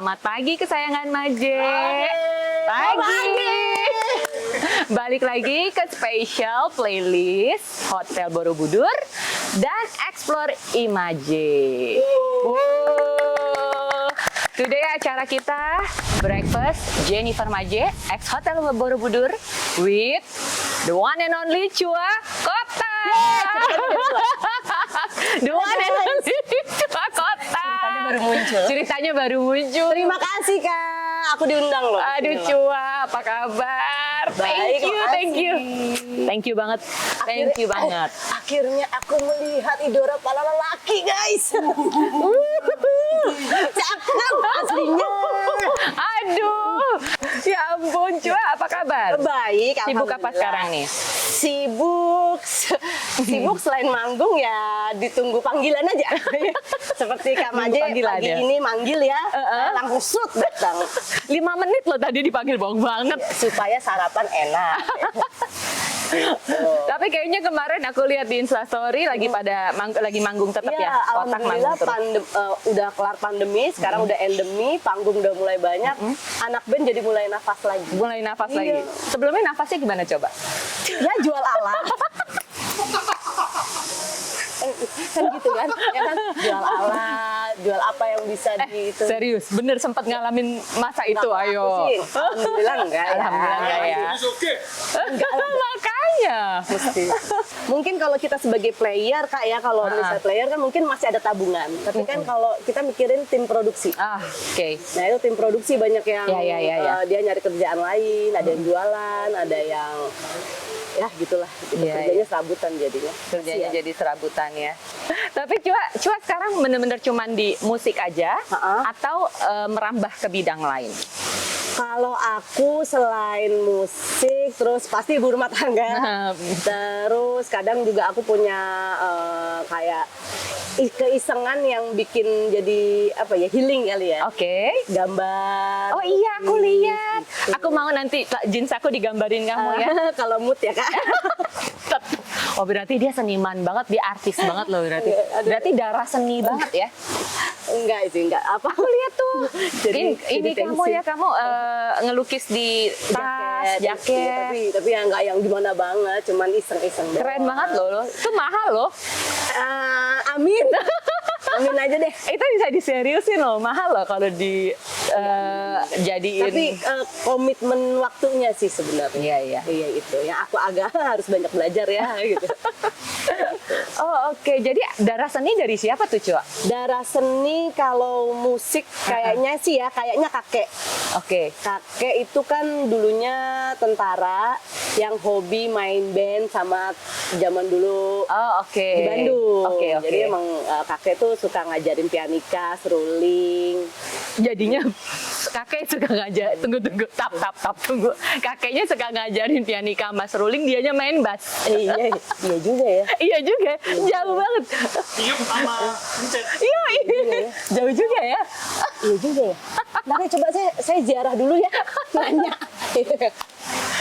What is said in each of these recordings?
Selamat pagi kesayangan Maje. Pagi. Balik lagi ke special playlist Hotel Borobudur dan Explore Imaje. Wow. Today acara kita breakfast Jennifer Maje ex Hotel Borobudur with the one and only Chua Kota. The one and only Chua Kota. Ceritanya baru muncul. Terima kasih Kak, aku diundang loh. Aduh Chua, apa kabar? Baik, Thank you banget. Thank you banget. Akhirnya aku melihat idola para lelaki guys. Cakep aslinya. Aduh, ya ampun Chua, apa kabar? Baik, Sibuk apa alhamdulillah. sekarang nih? Sibuk selain manggung ya ditunggu panggilan aja. Seperti Kak Maje Panggilan pagi ya? ini manggil ya, saya langsung shoot datang 5 menit loh tadi dipanggil bohong banget. supaya sarapan enak. Tapi kayaknya kemarin aku lihat di Instastory lagi pada lagi manggung tetap ya. Iya, Otak alhamdulillah manggung terus. udah kelar pandemi, sekarang udah endemi, panggung udah mulai banyak, anak band jadi mulai nafas lagi. Mulai nafas Iya. lagi. Sebelumnya nafasnya gimana coba? Ya jual alat. kan gitu kan, ya kan jual alat, jual apa yang bisa di itu. Serius, bener sempat ngalamin masa itu, Nah, ayo. aku sih, alhamdulillah enggak ya. Alhamdulillah enggak ya. Enggak lah. Makanya. Mesti. Mungkin kalau kita sebagai player Kak ya, kalau misalnya player kan mungkin masih ada tabungan. Tapi kan kalau kita mikirin tim produksi. Oke. Nah itu tim produksi banyak yang Ya. dia nyari kerjaan lain, ada yang jualan, ada yang ya gitulah. Gitu. Iya, Kerjanya serabutan jadinya. Kerjanya Kasian. jadi serabutan ya. Tapi Cua sekarang bener-bener cuman di musik aja atau merambah ke bidang lain? Kalau aku selain musik, terus pasti ibu rumah tangga. Terus kadang juga aku punya kayak keisengan yang bikin jadi apa ya, healing kali ya. Oke. Gambar. Oh iya, aku lihat. Aku mau nanti jeans aku digambarin kamu ya. Kalau mood ya Kak. Oh berarti dia seniman banget, dia artis banget loh berarti. Berarti darah seni banget ya. Enggak sih, enggak apa. Aku lihat tuh. Jadi ini kamu tensi. ya, kamu ngelukis di tas, Iya, jaket. tapi ya nggak yang gimana banget, cuman iseng-iseng doang. Keren banget loh. Itu mahal loh. Amin. Amin aja deh. Itu bisa diseriusin loh, mahal loh kalau di jadiin. Tapi komitmen waktunya sih sebenarnya. Iya. Iya itu. Yang aku agak harus banyak belajar ya gitu. Oh oke. Jadi darah seni dari siapa tuh Cua? Darah seni kalau musik kayaknya sih ya, kayaknya kakek. Oke. Kakek itu kan dulunya tentara yang hobi main band sama zaman dulu Oh oke. di Bandung. Oke. Jadi emang kakek tuh suka ngajarin pianika, seruling. Jadinya kakek suka ngajar, tunggu, tap, tunggu. Kakeknya suka ngajarin pianika sama seruling, dianya main bass. Iya juga ya. Iya juga, jauh banget. Tiup sama pencet. Iya, jauh juga ya. Iya juga ya. Nanti coba saya ziarah dulu ya, nanya.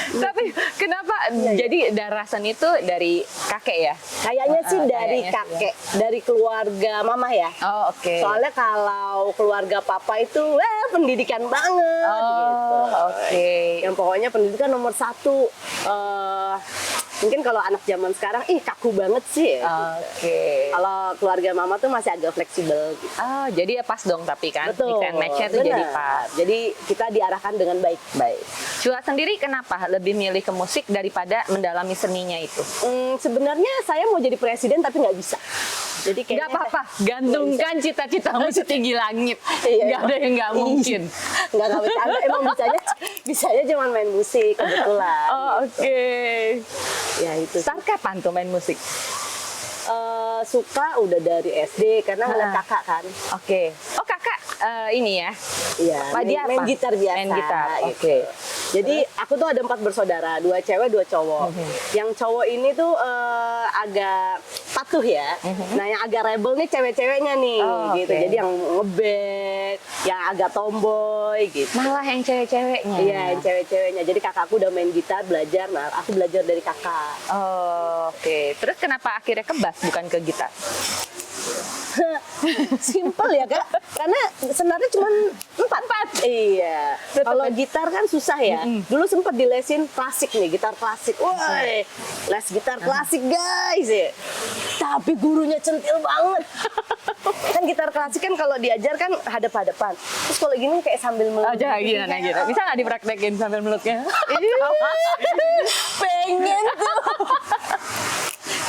Tapi kenapa jadi darah seni itu dari kakek ya? Kayaknya sih dari kayaknya, kakek, dari keluarga mama ya. Oh oke. Soalnya kalau keluarga papa itu pendidikan banget gitu. Oke. Yang pokoknya pendidikan nomor 1. Mungkin kalau anak zaman sekarang, kaku banget sih. Oke. Kalau keluarga mama tuh masih agak fleksibel. Gitu. Oh, jadi ya pas dong tapi kan Betul. mix and match-nya tuh Benar. jadi pas. Jadi kita diarahkan dengan baik. Baik. Cua sendiri kenapa lebih milih ke musik daripada mendalami seninya itu? Sebenarnya saya mau jadi presiden tapi nggak bisa. Jadi kayaknya Nggak apa-apa, gantungkan cita-citamu setinggi langit. Iya, Nggak ada yang nggak mungkin. Nggak bercanda. Emang bisanya cuma main musik kebetulan. Oh, oke. Ya itu. Start kapan tuh main musik? Suka udah dari SD karena ngeliat kakak kan. Oke. Oh kakak ini ya? Iya. Dia Main apa? gitar biasa. Main gitar. gitu. Oke. Jadi aku tuh ada 4 bersaudara, 2 cewek, 2 cowok. Yang cowok ini tuh agak patuh ya. Nah yang agak rebel nih cewek-ceweknya nih, Oh, gitu. oke. Jadi yang ngeband, yang agak tomboy gitu. Malah yang cewek-ceweknya. Iya, yang cewek-ceweknya. Jadi kakakku udah main gitar, belajar. Nah, aku belajar dari kakak. Oh, oke. Terus kenapa akhirnya ke bass bukan ke gitar? Simple ya Kak, karena senarnya cuma 4. Iya. Kalau gitar kan susah ya. Dulu sempat dilesin klasik nih, gitar klasik. Woi, les gitar klasik guys ya. Tapi gurunya centil banget. Kan gitar klasik kan kalau diajar kan hadap-hadapan. Terus kalau gini kayak sambil meluk. Aja gimana gitu. Bisa nggak dipraktekin sambil meluknya? Pengen tuh.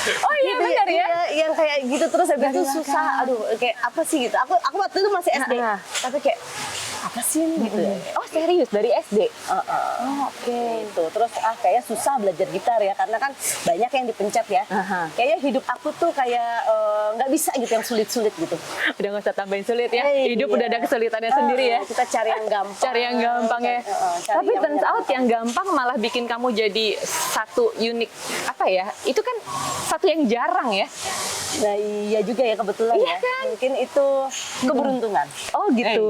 Oh iya benar ya. Iya, yang kayak gitu terus habis itu susah. Aduh, kayak apa sih gitu. Aku waktu itu masih SD. Tapi kayak apa sih ini gitu ya. Oh serius dari SD? Oh, oke. Itu terus kayaknya susah belajar gitar ya karena kan banyak yang dipencet ya. Kayaknya hidup aku tuh kayak nggak bisa gitu yang sulit-sulit gitu. Udah nggak usah tambahin sulit ya. Hidup Iya. udah ada kesulitannya sendiri ya. Kita cari yang gampang. Cari yang gampang ya. Cari Tapi yang turns out yang gampang malah bikin kamu jadi satu unik apa ya? Itu kan satu yang jarang ya. Nah iya juga ya kebetulan Iya ya. kan? Mungkin itu keberuntungan. Oh gitu.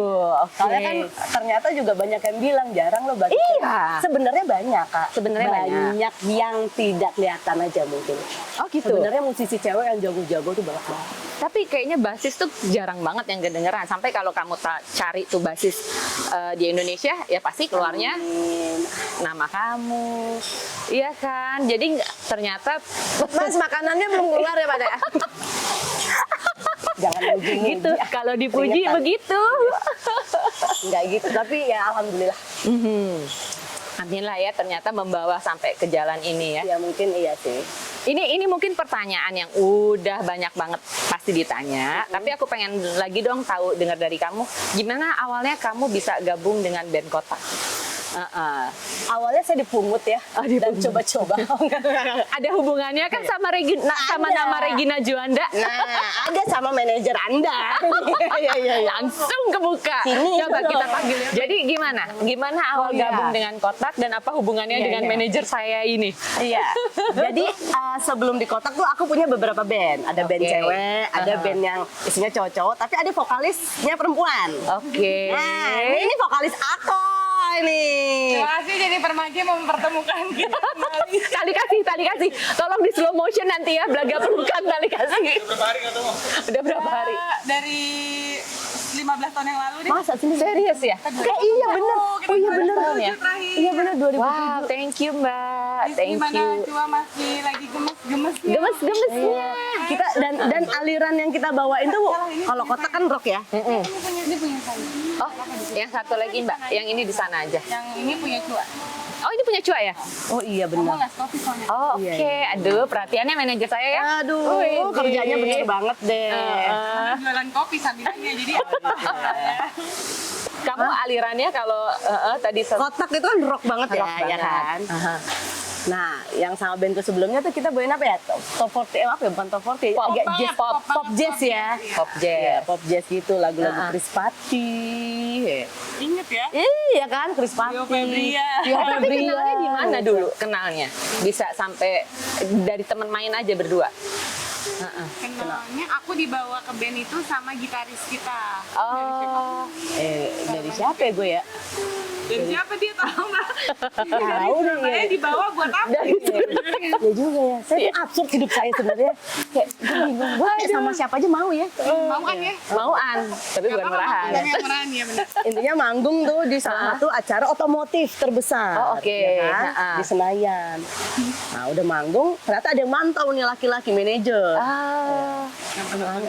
Soalnya kan ternyata juga banyak yang bilang jarang loh bagi Iya. Sebenarnya banyak Kak. Sebenarnya banyak. yang tidak kelihatan aja mungkin. Oh gitu. Sebenarnya musisi cewek yang jago-jago tuh banyak banget. Tapi kayaknya basis tuh jarang banget yang kedengeran. Sampai kalau kamu cari tuh basis di Indonesia, ya pasti keluarnya nama kamu. Iya kan? Jadi ternyata Mas makanannya belum keluar ya pada. Jangan muji-muji. gitu. Kalau dipuji Keringetan. begitu. Enggak gitu, tapi ya alhamdulillah. Alhamdulillah ya ternyata membawa sampai ke jalan ini ya. Ya mungkin iya sih. Ini mungkin pertanyaan yang udah banyak banget pasti ditanya, tapi aku pengen lagi dong tahu dengar dari kamu gimana awalnya kamu bisa gabung dengan band Kotak. Awalnya saya dipungut ya dan coba-coba. Ada hubungannya kan sama Regina, sama Ada. nama Regina Juanda? Nah, ada sama manajer Anda. Iya. Langsung kebuka. Sini, Coba dulu. kita panggil. Jadi gimana? Gimana awal iya. gabung dengan Kotak dan apa hubungannya Iya, dengan iya. manajer saya ini? Iya. Jadi sebelum di Kotak tuh aku punya beberapa band. Ada band Oke. cewek, ada band yang isinya cowok-cowok, tapi ada vokalisnya perempuan. Oke. Nah, ini vokalis aku ini. Terima kasih Jennifer Mage mau mempertemukan kita kembali. Tali kasih. Tolong di slow motion nanti ya, belaga pelukan tali kasih. Berapa hari nggak ketemu? Udah berapa hari? Dari 15 tahun yang lalu nih. Masa sini Serius ya? Kayak iya bener. Kita Oh iya baru bener. tahun ya? terakhir. Iya bener 2007. Wow, thank you Mbak. Thank Gimana you. Cua masih lagi gemes-gemesnya? Gemes-gemesnya. Kita dan aliran yang kita bawain tuh kalau Kotak kan rock ya. Ini punya saya. Oh, yang satu lagi Mbak, yang ini di sana aja. Yang ini punya Cua. Oh, ini punya Cua ya? Oh iya Kamu bener. nggak kopi soalnya. Oh, oke. Iya, Aduh, perhatiannya manajer saya ya. Aduh, Wih, kerjanya bener banget deh. Sambil jualan kopi sambilannya jadi Kamu alirannya kalau tadi Kotak itu kan rock banget ya, Rock ya banget. kan? Nah, yang sama bandku sebelumnya tuh kita bawain apa ya? Top 40, apa ya? Bukan top 40, Pop agak banget, jazz, pop pop jazz ya. pop Iya, jazz. pop jazz gitu, lagu-lagu Chris Patti. inget ya. Iya kan, Chris Patti. Rio Febrian. Rio Tapi Febrian. kenalnya di mana dulu kenalnya? Bisa sampai dari teman main aja berdua. Kenalnya aku dibawa ke band itu sama gitaris kita. Oh, Dari siapa ya gue ya? Dan siapa dia tahu nggak? Tahu deh. Saya dibawa buat apa? dari Ya juga ya. Saya tuh absurd hidup saya sebenarnya. Kayak gue bingung. Gue kayak sama siapa aja mau ya. Mau kan ya? mauan, tapi bukan murahan. Bukan yang murahan ya benar. Intinya manggung tuh di salah satu acara otomotif terbesar. Oh, oke. Ya kan? Di Senayan. Nah udah manggung, ternyata ada yang mantau nih laki-laki manajer. Ah,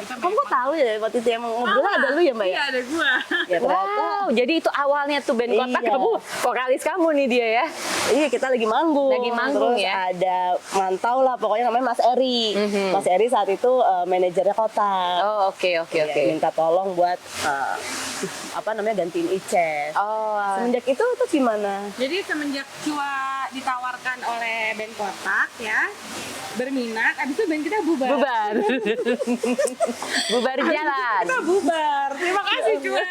Kamu kok tahu ya waktu itu emang ngobrol ada lu ya Mbak ya? Iya ada gua. Ya ternyata. wow, jadi itu awalnya tuh band Kotak Iya. kamu, vokalis kamu nih dia ya. Iya kita lagi manggung. Lagi manggung, terus ya. ada mantau lah pokoknya namanya Mas Eri. Mas Eri saat itu manajernya Kotak. Oh, oke. Ya, minta tolong buat apa namanya gantiin Ices. Oh, Semenjak itu terus gimana? Jadi semenjak Cua ditawarkan oleh band Kotak ya berminat, abis itu band kita bubar. bubar. Bubar jalan. Kita bubar. Terima kasih Cua.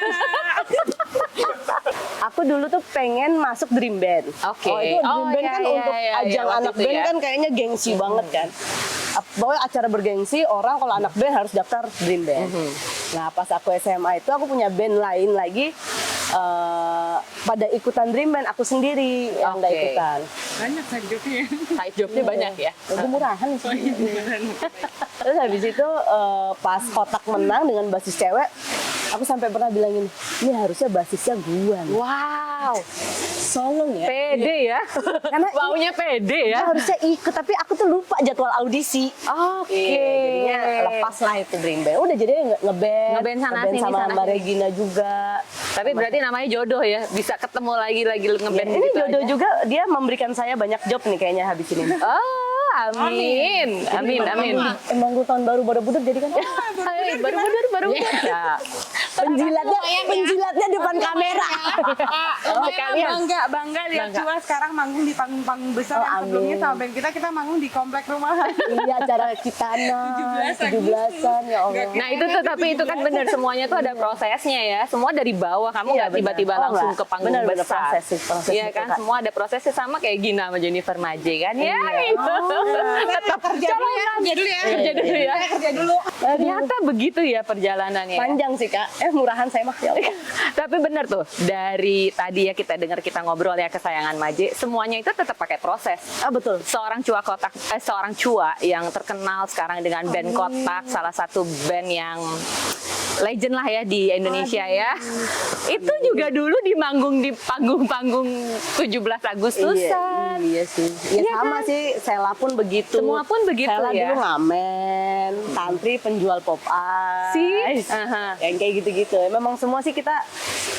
Aku dulu tuh pengen masuk Dream Band. Oke. Oh, itu Dream Oh, Band iya, kan iya, untuk iya, ajang waktu anak itu band ya. kan kayaknya gengsi banget kan. Bahwa acara bergengsi orang kalau anak band harus daftar Dream Band. Nah pas aku SMA itu aku punya band lain lagi pada ikutan Dream Band, aku sendiri yang nggak Oke. ikutan. Banyak side job-nya. Side jobnya banyak ya. Gue murahan sih. Oh iya beneran. Terus habis itu pas Kotak menang dengan basis cewek, aku sampai pernah bilang gini, ini harusnya basisnya gua nih. Wow, Solong ya. pede ya. Karena Maunya pede ya. harusnya ikut, tapi aku tuh lupa jadwal audisi. Oke. Jadinya lepas lah itu Dream Band. Udah jadinya ngeband. Ngeband sana sini, sama sana Mbak sini. Regina juga. Tapi berarti namanya jodoh ya, bisa ketemu lagi Ya, ngeband ini gitu jodoh aja. juga, dia memberikan saya banyak job nih kayaknya habis ini. Oh, amin. Amin, amin. Emang gue tahun baru budek jadi kan. Hai, baru ya. Penjilatnya depan kamera. Lumayan bangga lihat Bangga. Cua sekarang manggung di panggung-panggung besar. Oh, Yang sebelumnya amin. sama band kita manggung di komplek rumahan. Iya, acara Kitana 17-an ya Allah. Nah itu tuh, tapi itu kan benar, semuanya tuh ada prosesnya ya. Semua dari bawah, kamu Iya, nggak benar. tiba-tiba Oh, langsung nggak. ke panggung Benar, benar, besar. proses Iya itu, kan, Kak. semua ada prosesnya, sama kayak Gina sama Jennifer Maje kan. Ya itu. Tetap Kerja dulu ya, kerja dulu ya. Kerja dulu ya. Kerja dulu. Ternyata begitu ya perjalanannya. Panjang sih Kak. Murahan saya mah ya Allah. Tapi bener tuh, dari tadi ya kita dengar, kita ngobrol ya kesayangan Maje, semuanya itu tetap pakai proses. Ah betul. Seorang seorang Cua yang terkenal sekarang dengan band Kotak, salah satu band yang legend lah ya di Indonesia ya. Itu juga dulu di panggung-panggung 17 Agustusan. Iya sih. Ya Iya sama kan? sih, Sela pun begitu. Semua pun begitu Sela ya. dulu ngamen, Tantri penjual pop ice. Aha. Yang kayak gitu-gitu. Memang semua sih kita,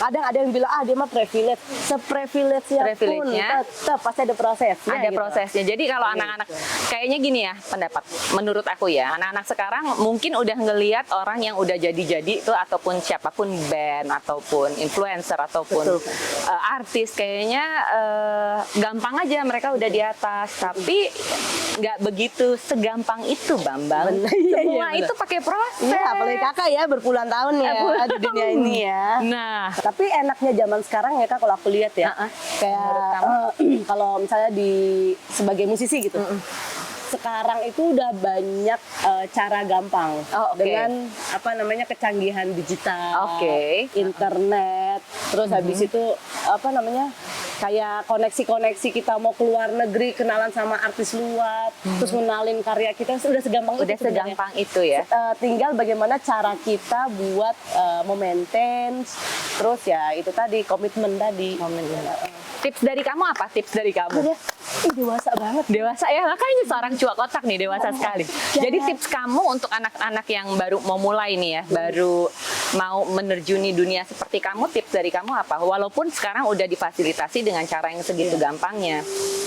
kadang ada yang bilang, dia mah privilege. Seprivilege-nya pun Privilege-nya. tetap pasti ada prosesnya. Ada gitu. prosesnya. Jadi kalau anak-anak kayaknya gini ya, pendapat menurut aku ya, anak-anak sekarang mungkin udah ngelihat orang yang udah jadi itu, ataupun siapapun band ataupun influencer ataupun Betul. artis, kayaknya gampang aja mereka udah di atas, tapi nggak begitu segampang itu, Bambang. Bener, iya, Semua bener. itu pakai proses. Iya, apalagi kakak ya berpuluhan tahun ya di dunia ini ya. Nah, Tapi enaknya zaman sekarang ya Kak, kalau aku lihat ya, kayak Menurut kamu? kalau misalnya sebagai musisi gitu, sekarang itu udah banyak cara gampang Oh, oke. dengan kecanggihan digital, Oke. internet, terus habis itu kayak koneksi-koneksi kita mau keluar negeri, kenalan sama artis luar, terus ngenalin karya kita udah segampang udah itu sebenarnya. segampang itu ya. Tinggal bagaimana cara kita buat memaintain, terus ya itu tadi komitmen tadi. Tips dari kamu apa? Tips dari kamu? Dia dewasa banget. Dewasa ya, makanya seorang Cua Kotak nih dewasa sekali. Jadi tips kamu untuk anak-anak yang baru mau mulai nih ya, baru mau menerjuni dunia seperti kamu, tips dari kamu apa? Walaupun sekarang udah difasilitasi dengan cara yang segitu gampangnya.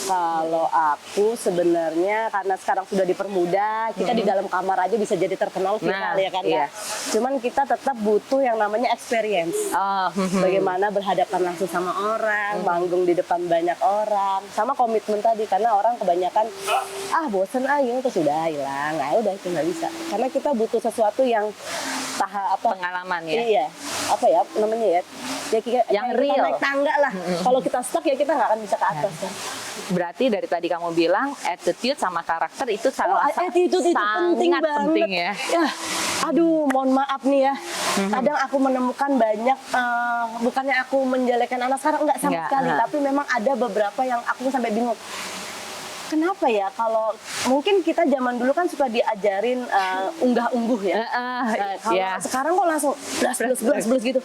Kalau aku sebenarnya karena sekarang sudah dipermudah, kita di dalam kamar aja bisa jadi terkenal viral Nah, ya kan iya. ya. Cuman kita tetap butuh yang namanya experience. Oh, Bagaimana berhadapan langsung sama orang, manggung di depan banyak orang, sama komitmen tadi, karena orang kebanyakan bosen gini terus udah hilang, udah itu nggak bisa. Karena kita butuh sesuatu yang pengalaman ya. Iya, namanya ya. Ya Yang kayak real. kita naik tangga lah. Kalau kita stuck ya kita nggak akan bisa ke atas. Kan? Berarti dari tadi kamu bilang attitude sama karakter itu Attitude itu penting sangat banget. penting ya. Aduh, mohon maaf nih ya. Kadang aku menemukan banyak, bukannya aku menjelekkan anak sekarang, enggak sama Enggak, sekali. Tapi memang ada beberapa yang aku sampai bingung. Kenapa ya kalau mungkin kita zaman dulu kan suka diajarin unggah-ungguh ya. Kalau Ya. sekarang kok langsung blas gitu.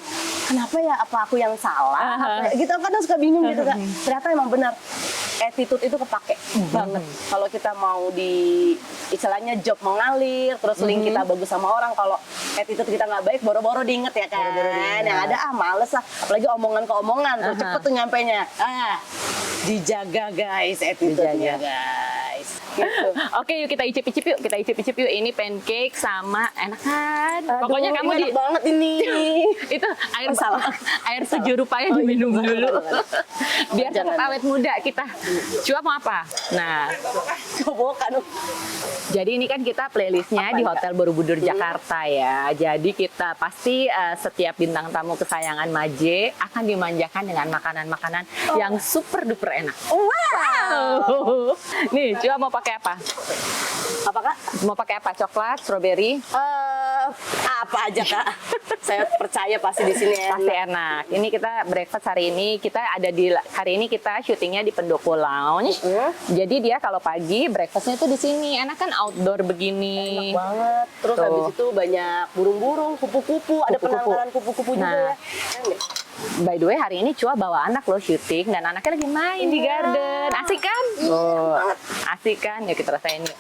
Kenapa ya? Apa aku yang salah? Gitu kadang suka bingung gitu kan. Ternyata emang benar. Attitude itu kepake banget. Kalau kita mau di istilahnya job mengalir, terus link kita bagus sama orang. Kalau attitude kita nggak baik, boro-boro diinget ya kan. Yang ada males lah. Apalagi omongan ke omongan, tuh cepet tuh nyampenya. Dijaga guys attitude-nya guys. Gitu. Oke, yuk kita icip-icip yuk. Kita icip-icip yuk. Ini pancake sama enak kan? Pokoknya kamu enak banget ini. itu air sejurupaya diminum dulu. Biar tetap awet muda kita. Cua mau apa? Nah, Coba kan. jadi ini kan kita playlistnya di Hotel Borobudur Jakarta ya. Jadi kita pasti setiap bintang tamu kesayangan Maje akan dimanjakan dengan makanan-makanan yang super duper enak. Wow. Nih, Cua mau pakai pakai apa? Apa Kak? Mau pakai apa? Coklat, strawberry? Apa aja Kak? Saya percaya pasti di sini Pasti enak. enak. Ini kita breakfast hari ini, hari ini kita syutingnya di Pendopo Lounge. Jadi dia kalau pagi breakfastnya tuh di sini. Enak kan outdoor begini. Enak banget. Terus Tuh. habis itu banyak burung-burung, kupu-kupu, ada Kupu-kupu. penangkaran kupu-kupu juga Nah. ya. Keren deh. By the way, hari ini Cua bawa anak loh syuting dan anaknya lagi main di Iya. garden. Asik kan? Oh, asik kan? Yuk kita rasain yuk.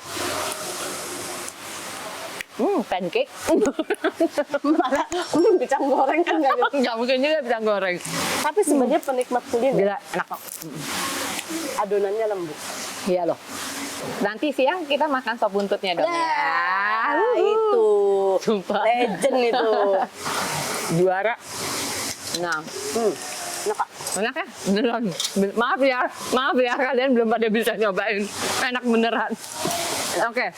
Pancake. Malah pisang goreng kan nggak gitu. Nggak mungkin juga pisang goreng. Tapi sebenarnya penikmat kuliner Gila, enak kok. adonannya lembut. Iya loh. Nanti siang kita makan sop buntutnya dong ya. Nah, itu Sumpah. legend itu. Juara. Nah, Enak Kak. enak ya? Beneran. Maaf ya kalian belum pada bisa nyobain. Enak beneran. Oke,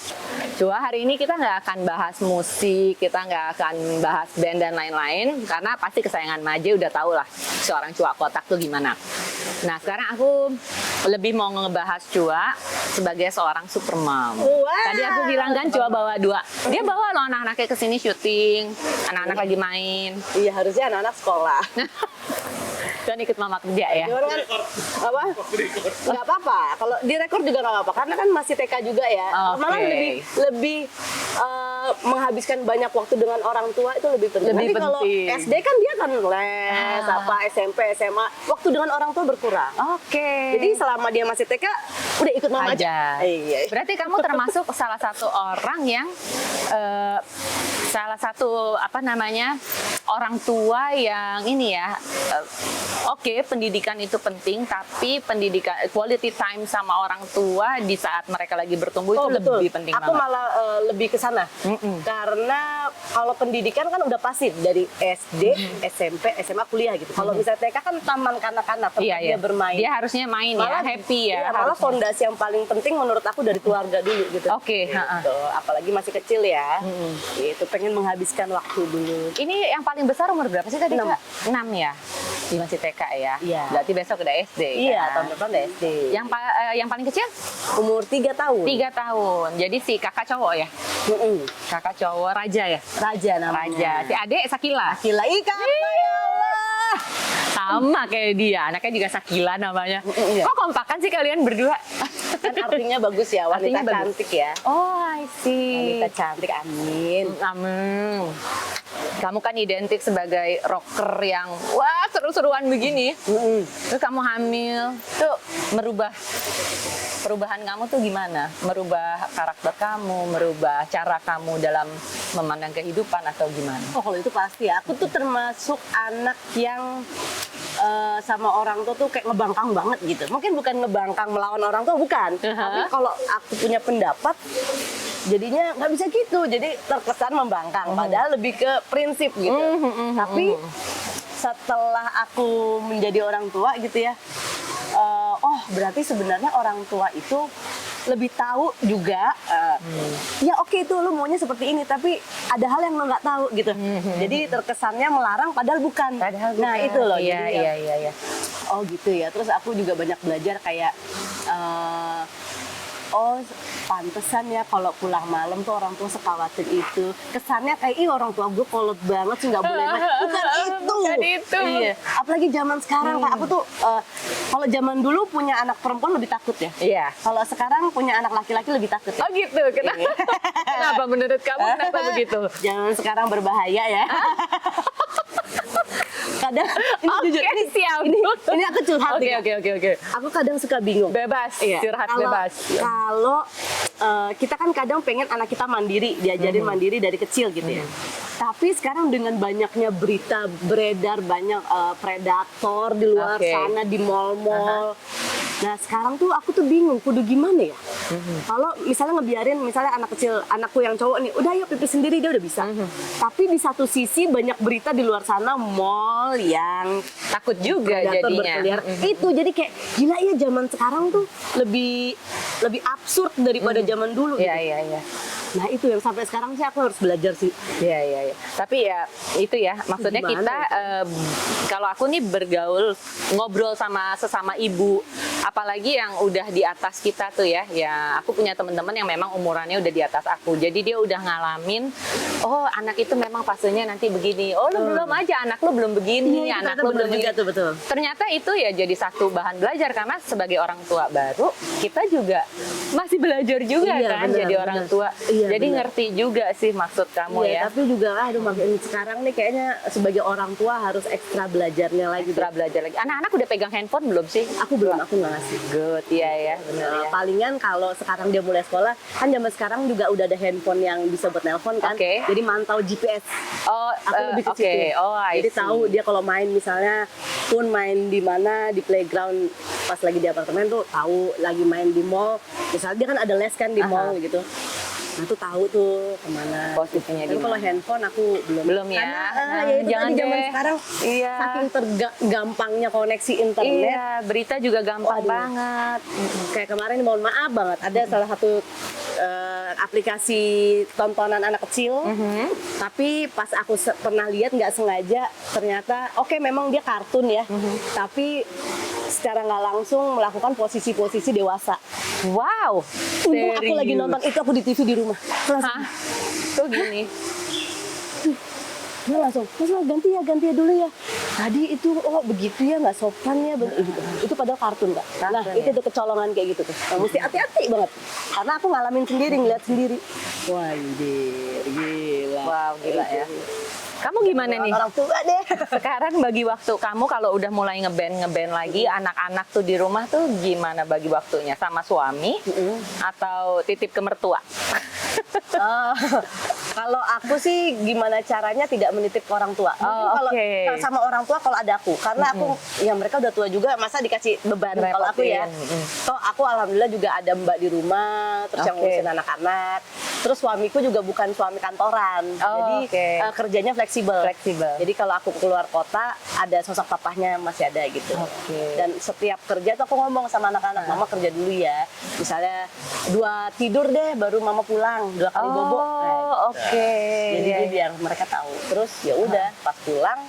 Cua hari ini kita nggak akan bahas musik, kita nggak akan bahas band dan lain-lain, karena pasti kesayangan Maje udah tau lah seorang Cua Kotak tuh gimana. Nah sekarang aku lebih mau ngebahas Cua sebagai seorang super mom. Wow. Tadi aku bilang kan Cua bawa 2. Dia bawa loh anak-anaknya ke sini syuting, anak-anak lagi main. Iya harusnya anak-anak sekolah. Dan ikut mama kerja ya. Cuman kan apa? Nggak apa-apa. Kalau direkor juga nggak apa-apa karena kan masih TK juga ya. Oke. Malah lebih menghabiskan banyak waktu dengan orang tua itu lebih penting. Lebih Nanti kalau penting. SD kan dia kan les, apa SMP, SMA, waktu dengan orang tua berkurang. Oke. Jadi selama dia masih TK udah ikut mama aja. aja. Iya. Berarti kamu termasuk salah satu orang yang salah satu orang tua yang ini ya. Oke, pendidikan itu penting, tapi pendidikan quality time sama orang tua di saat mereka lagi bertumbuh itu betul. lebih penting Aku banget. malah lebih ke sana. Karena kalau pendidikan kan udah pasti dari SD, SMP, SMA, kuliah gitu. Kalau misalnya TK kan taman kanak-kanak, tempat dia bermain. Dia harusnya main Malah ya, happy ya. Iya, malah harusnya. fondasi yang paling penting menurut aku dari keluarga dulu gitu. Oke, Gitu. Apalagi masih kecil ya. Itu pengen menghabiskan waktu dulu. Ini yang paling besar umur berapa sih tadi? 6. Kak? 6 ya? Di masih TK ya? Iya. Berarti besok udah SD Iya, kan? tahun depan udah SD. Yang paling kecil? Umur 3 tahun. 3 tahun. Jadi si kakak cowok ya? Kakak cowok Raja ya? Raja namanya. Raja. Si adik Sakila. Gila, kakak ya Allah. Sama kayak dia. Anaknya juga Sakila namanya. Iya. Kok kompakan sih kalian berdua? Kan artinya bagus ya, wanita Artinya bagus. cantik ya. Oh, I see. Wanita cantik, amin. Amin. Kamu kan identik sebagai rocker yang wah seru-seruan begini. Terus kamu hamil, tuh perubahan kamu tuh gimana? Merubah karakter kamu, merubah cara kamu dalam memandang kehidupan atau gimana? Oh kalau itu pasti ya. Aku tuh termasuk anak yang sama orang tua tuh kayak ngebangkang banget gitu. Mungkin bukan ngebangkang melawan orang tua, bukan. Tapi kalau aku punya pendapat, jadinya nggak bisa gitu. Jadi terkesan membangkang. Padahal lebih ke prinsip gitu. Tapi setelah aku menjadi orang tua gitu ya, oh berarti sebenarnya orang tua itu lebih tahu juga ya oke itu lo maunya seperti ini tapi ada hal yang lo nggak tahu gitu. Jadi terkesannya melarang padahal bukan. Nah itu loh. Iya, jadi ya, iya. oh gitu ya. Terus aku juga banyak belajar kayak oh pantesan ya kalau pulang malam tuh orang tua sekhawatir itu. Kesannya kayak ih orang tua gue kolot banget sih nggak boleh main. Bukan itu. Bukan itu. Iya. Apalagi zaman sekarang Kak, aku tuh kalau zaman dulu punya anak perempuan lebih takut ya. Iya. Kalau sekarang punya anak laki-laki lebih takut ya. Oh gitu. Kenapa menurut kamu kenapa begitu? Jangan sekarang berbahaya ya. Kadang ini jujur ini aku curhat nih, Kak. Oke. Aku kadang suka bingung. Bebas, curhat bebas. Kalau kita kan kadang pengen anak kita mandiri, diajarin mandiri dari kecil gitu ya. Tapi sekarang dengan banyaknya berita beredar, banyak predator di luar sana, di mall-mall. Nah sekarang tuh aku tuh bingung, kudu gimana ya? Kalau misalnya ngebiarin, misalnya anak kecil, anakku yang cowok nih, udah yuk pipis sendiri, dia udah bisa. Tapi di satu sisi banyak berita di luar sana, mall yang Takut juga predator jadinya. berkeliaran. Itu jadi kayak gila ya zaman sekarang tuh lebih absurd daripada zaman dulu. Iya, gitu. iya. Nah itu yang sampai sekarang sih aku harus belajar sih. Iya, iya, iya. Tapi ya itu ya, maksudnya Gimana kita kalau aku nih bergaul, ngobrol sama sesama ibu, apalagi yang udah di atas kita tuh ya, ya aku punya teman-teman yang memang umurannya udah di atas aku. Jadi dia udah ngalamin, oh anak itu memang fasenya nanti begini. Oh lu belum aja, anak lu belum begini, Iya, anak ternyata lu bener belum juga begini. tuh, betul. Ternyata itu ya jadi satu bahan belajar karena sebagai orang tua baru kita juga masih belajar juga Iya, kan benar, jadi orang benar. tua. Iya, Jadi benar. ngerti juga sih maksud kamu Iya, ya. tapi juga aduh makin sekarang nih kayaknya sebagai orang tua harus ekstra belajarnya lagi. Ekstra belajar lagi. Anak-anak udah pegang handphone belum sih? Aku belum, aku nggak ngasih. Good, iya ya, benar ya. Palingan kalau sekarang dia mulai sekolah, kan zaman sekarang juga udah ada handphone yang bisa buat nelpon kan. Oke. Jadi mantau GPS. Oh, Aku lebih ke oke. situ. Oh, I Jadi see. tahu dia kalau main misalnya pun main di mana di playground pas lagi di apartemen tuh tahu lagi main di mall. Misalnya dia kan ada les kan di Aha. mall gitu. Nah tuh tahu tuh kemana. Posisinya di Tapi kalau mana. handphone aku belum. Belum ya? Karena Nah, ya itu jangan tadi zaman deh. sekarang Iya. saking gampangnya koneksi internet. Iya, berita juga gampang Waduh. banget. Kayak kemarin mohon maaf banget ada salah satu aplikasi tontonan anak kecil. Tapi pas aku pernah lihat nggak sengaja ternyata oke memang dia kartun ya. Tapi secara nggak langsung melakukan posisi-posisi dewasa. Wow. Untung aku lagi serius. nonton itu aku di TV di rumah. Hah? Tuh gini. Dia langsung, Mas ganti ya dulu ya. Tadi itu oh begitu ya nggak sopan ya. Itu padahal kartun Kak. Nah Kartun, itu ya? tuh kecolongan kayak gitu tuh. Nah, mesti hati-hati banget. Karena aku ngalamin sendiri, ngeliat sendiri. Wah gila. Wow, gila ya. Kamu gimana nih? Orang tua deh. Sekarang bagi waktu kamu kalau udah mulai ngeband lagi, anak-anak tuh di rumah tuh gimana bagi waktunya? Sama suami atau titip ke mertua? Oh, kalau aku sih gimana caranya tidak menitip ke orang tua. Mungkin Oh, kalau oke. sama orang tua kalau ada aku, karena aku ya mereka udah tua juga, masa dikasih beban kalau aku ya. Repotin. Toh aku alhamdulillah juga ada mbak di rumah, terus yang Oke. ngurusin anak-anak. Terus suamiku juga bukan suami kantoran, Oh, jadi oke. kerjanya fleksibel. Fleksibel. Jadi kalau aku keluar kota, ada sosok papahnya masih ada gitu. Oke. Dan setiap kerja tuh aku ngomong sama anak-anak, mama kerja dulu ya. Misalnya 2 tidur deh, baru mama pulang 2 kali bobo. Oh, oke. Jadi Iya, dia iya. biar mereka tahu. Terus ya udah pas pulang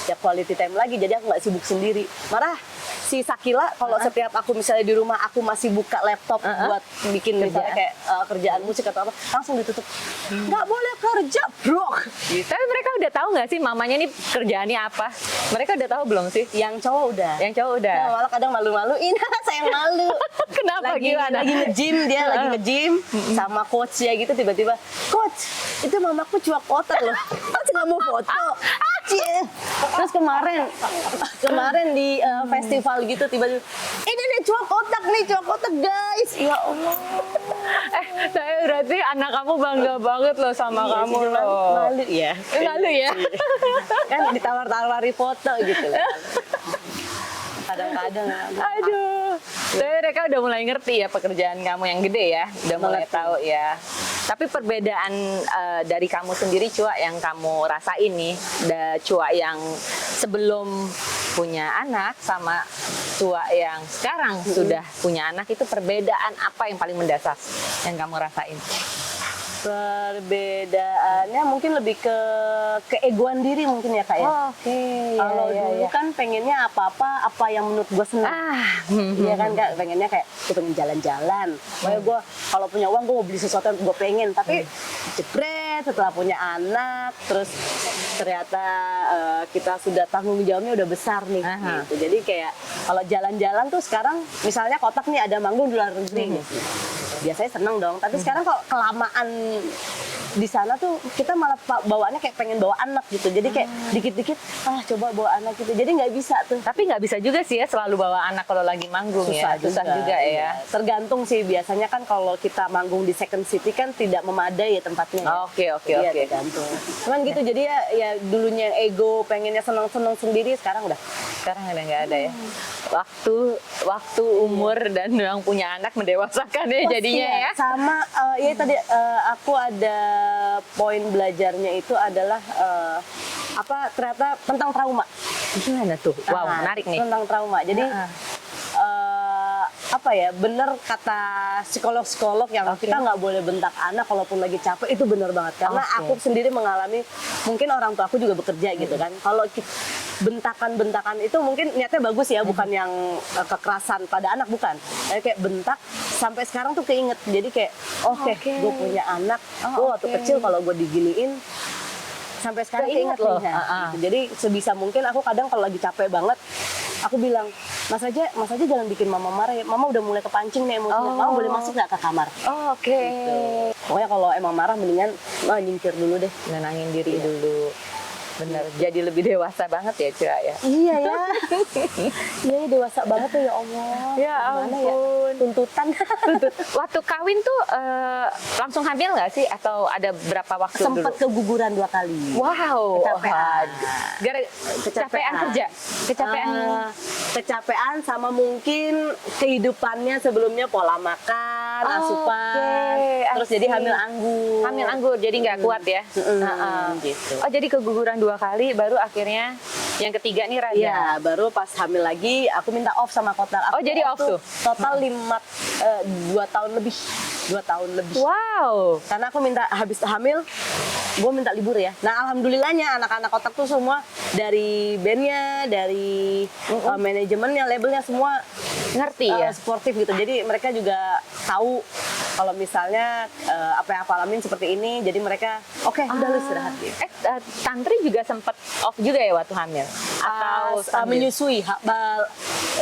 ya quality time lagi. Jadi aku nggak sibuk sendiri. Marah si Sakila kalau setiap aku misalnya di rumah aku masih buka laptop buat bikin misalnya kayak kerjaan musik atau apa, langsung ditutup. Nggak boleh kerja, bro. Tapi mereka udah tahu nggak sih mamanya nih kerjaannya apa? Mereka udah tahu belum sih? Yang cowok udah. Yang cowok udah. Nah, malah kadang malu-maluin, sayang malu. Kenapa gimana? Lagi nge-gym dia lagi nge-gym sama coachnya gitu tiba-tiba, coach itu mamaku cuak otak loh, coach nggak mau foto. Cie. Terus kemarin di festival gitu tiba-tiba ini nih cuak otak guys, ya Allah. Saya berarti anak kamu bangga banget loh sama kamu Iya, cuman loh. malu ya, Malu ya? kan ditawar-tawari foto gitu loh. Kadang-kadang Aduh. Tapi mereka udah mulai ngerti ya pekerjaan kamu yang gede ya. Udah mulai Mengerti. tahu ya. Tapi perbedaan dari kamu sendiri Cua yang kamu rasain nih, Cua yang sebelum punya anak sama Cua yang sekarang sudah punya anak, itu perbedaan apa yang paling mendasar yang kamu rasain? perbedaannya mungkin lebih ke keegoan diri mungkin ya Kak ya. Oke. Kalau dulu kan pengennya apa yang menurut gue senang. Iya kan Kak, pengennya kayak gue pengen jalan-jalan. Pokoknya gue kalau punya uang gue mau beli sesuatu yang gue pengen. Tapi jebret setelah punya anak, terus ternyata kita sudah tanggung jawabnya udah besar nih. Gitu. Jadi kayak kalau jalan-jalan tuh sekarang misalnya Kotak nih ada manggung di luar negeri. Gitu. Biasanya seneng dong. Tapi sekarang kalau kelamaan di sana tuh kita malah bawaannya kayak pengen bawa anak gitu. Jadi kayak dikit-dikit coba bawa anak gitu. Jadi nggak bisa tuh. Tapi nggak bisa juga sih ya selalu bawa anak kalau lagi manggung ya. Susah juga ya. Tergantung sih, biasanya kan kalau kita manggung di Second City kan tidak memadai ya tempatnya. Oke. Iya, tergantung. Cuman gitu, jadi ya dulunya yang ego pengennya seneng-seneng sendiri, sekarang udah. Sekarang udah nggak ada ya. Waktu umur dan yang punya anak mendewasakan ya jadinya ya. Sama ya tadi aku ada poin belajarnya itu adalah ternyata tentang trauma. Gimana tuh? Wow, menarik nih. Tentang trauma. Jadi apa ya, bener kata psikolog-psikolog yang kita nggak boleh bentak anak kalaupun lagi capek, itu bener banget. Karena aku sendiri mengalami, mungkin orang tua aku juga bekerja gitu kan. Kalau bentakan-bentakan itu mungkin niatnya bagus ya, bukan yang kekerasan pada anak, bukan. Kayak bentak sampai sekarang tuh keinget. Jadi kayak oke, gue punya anak, gue waktu kecil kalau gue diginiin sampai sekarang keinget loh. Gitu. Jadi sebisa mungkin aku kadang kalau lagi capek banget, aku bilang, Mas aja jangan bikin mama marah ya. Mama udah mulai kepancing nih emosinya. Mama boleh masuk nggak ke kamar? Gitu. Pokoknya kalau emang marah mendingan nyingkir dulu deh. Nenangin diri dulu. Bener, jadi lebih dewasa banget ya Cira ya. Iya ya. Iya dewasa banget tuh ya Allah. Ya Gimana ampun. Tuntutan. Waktu kawin tuh langsung hamil nggak sih? Atau ada berapa waktu Sempat dulu? keguguran 2 kali. Wow. Kecapean. Kecapean kerja? Kecapean? Kecapean sama mungkin kehidupannya sebelumnya, pola makan, asupan. Terus jadi hamil anggur. Hamil anggur, jadi nggak kuat ya? Gitu. Oh jadi keguguran 2 kali, baru akhirnya yang ketiga nih Raja? Iya, baru pas hamil lagi aku minta off sama kotar. Oh, jadi off tuh? Total 2 tahun lebih. 2 tahun lebih. Wow. Karena aku minta habis hamil, gue minta libur ya. Nah alhamdulillahnya anak-anak kotak tuh semua dari bandnya, dari manajemennya, labelnya semua Ngerti ya? sportif gitu. Jadi mereka juga tahu kalau misalnya apa yang aku alamin seperti ini. Jadi mereka oke, udah lu istirahat gitu. Tantri juga sempat off juga ya waktu hamil? Atau Menyusui,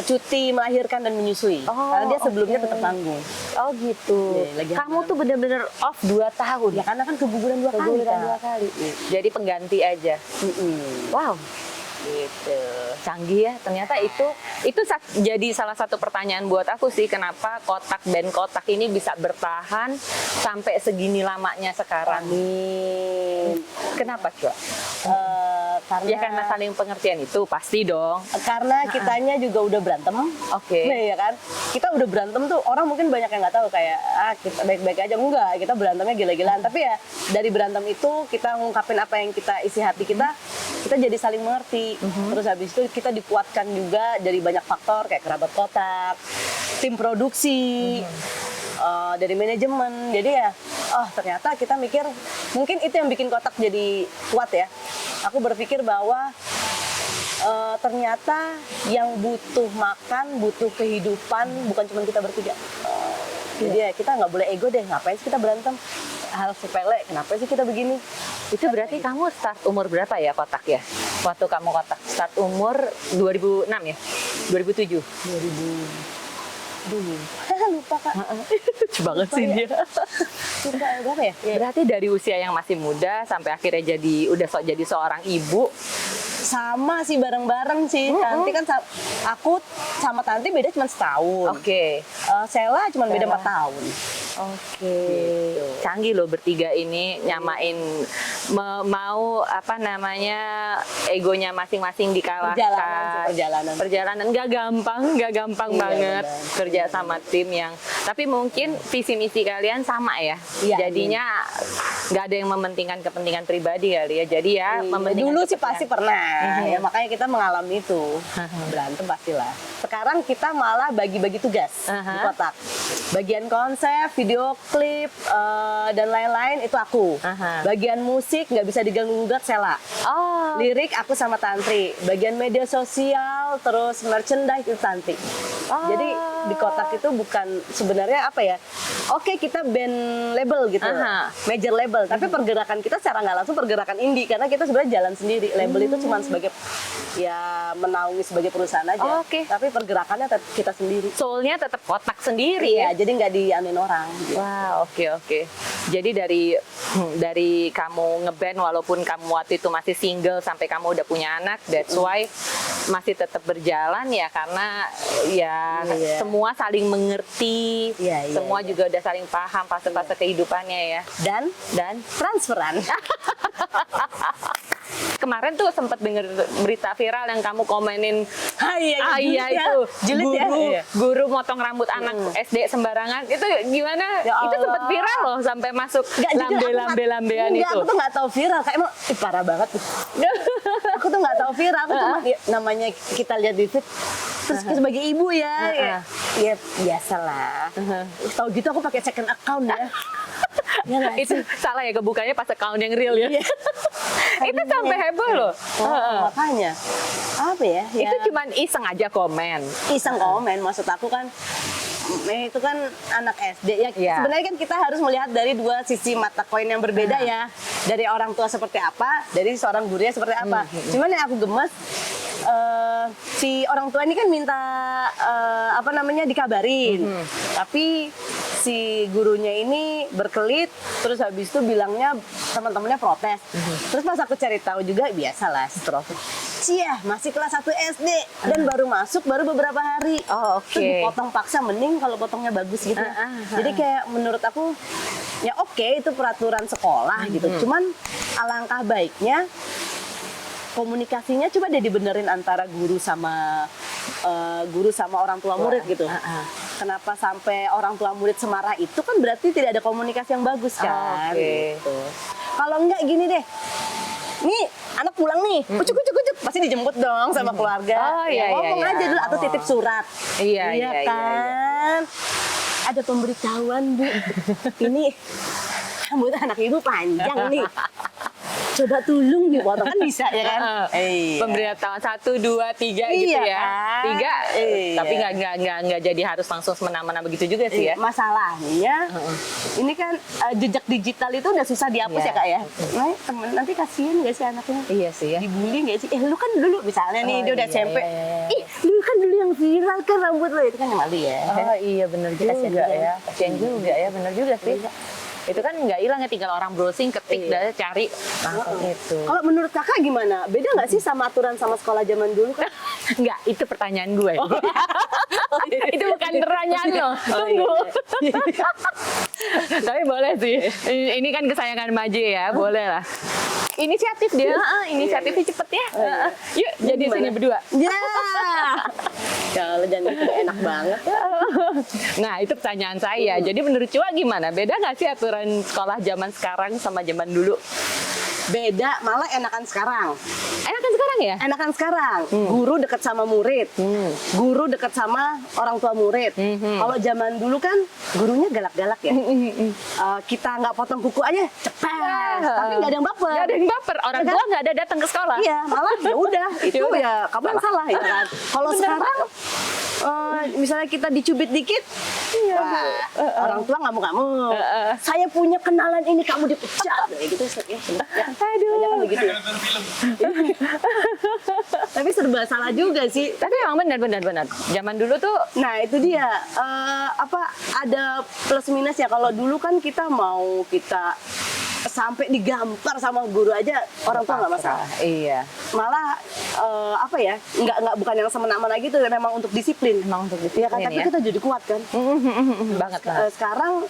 cuti melahirkan dan menyusui. Karena dia sebelumnya tetap tanggung. Oh gitu. Kamu tuh bener-bener off 2 tahun? Ya karena kan keguguran 2 kali. Keguguran 2 kali. Jadi pengganti aja. Wow. Gitu. Canggih ya. Ternyata itu jadi salah satu pertanyaan buat aku sih, kenapa band Kotak ini bisa bertahan sampai segini lamanya sekarang. Amin. Kenapa, Cok? Karena saling pengertian itu pasti dong. Karena kitanya juga udah berantem. Oke. Nah, ya kan? Kita udah berantem tuh, orang mungkin banyak yang nggak tahu kayak kita baik-baik aja, enggak, kita berantemnya gila-gilaan. Tapi ya dari berantem itu kita ngungkapin apa yang kita isi hati kita jadi saling mengerti. Terus habis itu kita dikuatkan juga dari banyak faktor kayak kerabat Kotak, tim produksi, dari manajemen. Jadi ya, ternyata kita mikir mungkin itu yang bikin Kotak jadi kuat ya. Aku berpikir bahwa ternyata yang butuh makan, butuh kehidupan bukan cuma kita bertiga. Jadi ya kita nggak boleh ego deh, ngapain sih kita berantem? Hal sepele, kenapa sih kita begini? Itu berarti kamu start umur berapa ya Kotak ya? Waktu kamu Kotak start umur 2006 ya? 2007? 2000 lupa Kak. Banget sih dia. Lupa berapa ya? Berarti dari usia yang masih muda sampai akhirnya jadi seorang ibu. Sama sih, bareng-bareng sih. Tanti kan aku sama Tanti beda cuma setahun. Oke. Sela cuma beda 4 tahun. Oke. Canggih loh bertiga ini nyamain mau apa namanya egonya masing-masing dikalahkan. Perjalanan nggak gampang banget kerja sama tim yang. Tapi mungkin visi misi kalian sama ya. Jadinya nggak ada yang mementingkan kepentingan pribadi kali ya. Jadi ya mementingkan dulu sih pasti pernah. Ya makanya kita mengalami itu. Berantem pastilah. Sekarang kita malah bagi-bagi tugas di Kotak. Bagian konsep, video klip, dan lain-lain itu aku. Bagian musik nggak bisa diganggu-gugat Sela. Lirik aku sama Tantri. Bagian media sosial, terus merchandise itu Tanti. Jadi di Kotak itu bukan sebenarnya apa ya? Oke, kita band label gitu, major label. Tapi pergerakan kita secara nggak langsung pergerakan indie karena kita sebenarnya jalan sendiri. Label itu cuma sebagai ya menaungi sebagai perusahaan aja. Tapi pergerakannya kita sendiri. Soulnya tetap Kotak sendiri ya. Jadi nggak dianuin orang. Gitu. Wah, oke. Jadi dari kamu ngeband walaupun kamu waktu itu masih single sampai kamu udah punya anak, that's why masih tetap berjalan ya karena ya semua saling mengerti, semua juga udah saling paham fase-fase kehidupannya ya. Dan transferan. Kemarin tuh sempat denger berita viral yang kamu komenin itu guru motong rambut anak SD sembarangan. Itu gimana? Itu sempat viral loh sampai masuk lambe-lambean itu. Aku tuh nggak tahu viral, kayak emang parah banget. Aku tuh nggak tahu viral, aku cuma namanya kita lihat di feed Terus sebagai ibu ya, ya biasalah. Tahu gitu aku pakai second account ya. Ya nggak Itu sih? salah ya kebukanya pas account yang real ya. Itu sampai heboh loh. Makanya apa ya? Itu cuman iseng aja komen. Iseng komen, maksud aku kan itu kan anak SD ya. Iya. Sebenarnya kan kita harus melihat dari dua sisi mata koin yang berbeda ya. Dari orang tua seperti apa, dari seorang gurunya seperti apa. Cuman yang aku gemes si orang tua ini kan minta dikabarin. Tapi si gurunya ini berkelit, terus habis itu bilangnya teman-temannya protes. Terus pas aku cari tahu juga biasalah stroke. Cia, masih kelas 1 SD dan baru masuk baru beberapa hari. Oh, oke. Terus dipotong paksa, mending kalau potongnya bagus gitu. Jadi kayak menurut aku ya oke, itu peraturan sekolah gitu. Cuman alangkah baiknya komunikasinya coba deh dibenerin antara guru sama orang tua murid gitu. Kenapa sampai orang tua murid semarah itu kan berarti tidak ada komunikasi yang bagus kan. Oke. Gitu. Kalau enggak gini deh. Nih anak pulang nih, ucuk pasti dijemput dong sama keluarga. Oh, iya, ngomong iya, aja iya. dulu atau titip surat. Iya. Kan. Ada pemberitahuan Bu. Ini rambut anak ibu panjang nih. Coba tolong dipotong kan bisa ya kan? Iya. Pemberitahuan 1, 2, 3 gitu Iya ya. kan? 3, Iya. tapi nggak jadi harus langsung semena-mena begitu juga sih ya. Masalahnya ini kan jejak digital itu udah susah dihapus Iya. ya Kak ya. Nah, temen nanti kasihan nggak sih anaknya? Iya sih ya. Dibully nggak sih? Lu kan dulu misalnya nih dia udah iya, SMP. iya. Ih, lu kan dulu yang viral kan rambut lo itu kan yang malu ya. Oh iya bener juga ya. Kasian juga ya, bener juga sih. Itu kan nggak hilang ya, tinggal orang browsing, ketik, dan cari langsung itu. Kalau menurut Kakak gimana? Beda nggak sih sama aturan sama sekolah zaman dulu kan? Enggak, itu pertanyaan gue. Itu bukan pertanyaan lo. Tunggu. Tapi boleh sih. Ini kan kesayangan Maje ya, boleh lah. Inisiatif dia, inisiatifnya cepet ya. Yuk, jadi Gimana? sini berdua. Ya. Kalau jangan gitu enak banget. Nah, itu pertanyaan saya. Jadi menurut Cua gimana? Beda nggak sih aturan sekolah zaman sekarang sama zaman dulu? Beda, malah enakan sekarang. Enakan sekarang ya? Enakan sekarang, guru dekat sama murid, guru dekat sama orang tua murid. Kalau zaman dulu kan gurunya galak-galak ya. Kita nggak potong kuku aja, cepet. Tapi nggak ada yang baper. Nggak ada yang baper. Orang Ya kan? tua nggak ada datang ke sekolah. Iya, malah ya udah itu Ya udah. ya kamu yang salah ya kan. Kalau sekarang misalnya kita dicubit dikit, orang tua ngamuk-ngamuk. Saya punya kenalan ini, kamu dipecat. Kayak gitu ya. Aduh. Banyak kan begitu ya. Tapi serba salah juga sih. Tapi emang benar. Zaman dulu tuh Nah itu dia ada plus minus ya. Kalau dulu kan kita sampai digampar sama guru aja orang tua nggak masalah. Iya. Malah nggak bukan yang semena-mena gitu, memang untuk disiplin. Emang untuk Ya kan, disiplin tapi ya. kita jadi kuat kan. Banget. Sekarang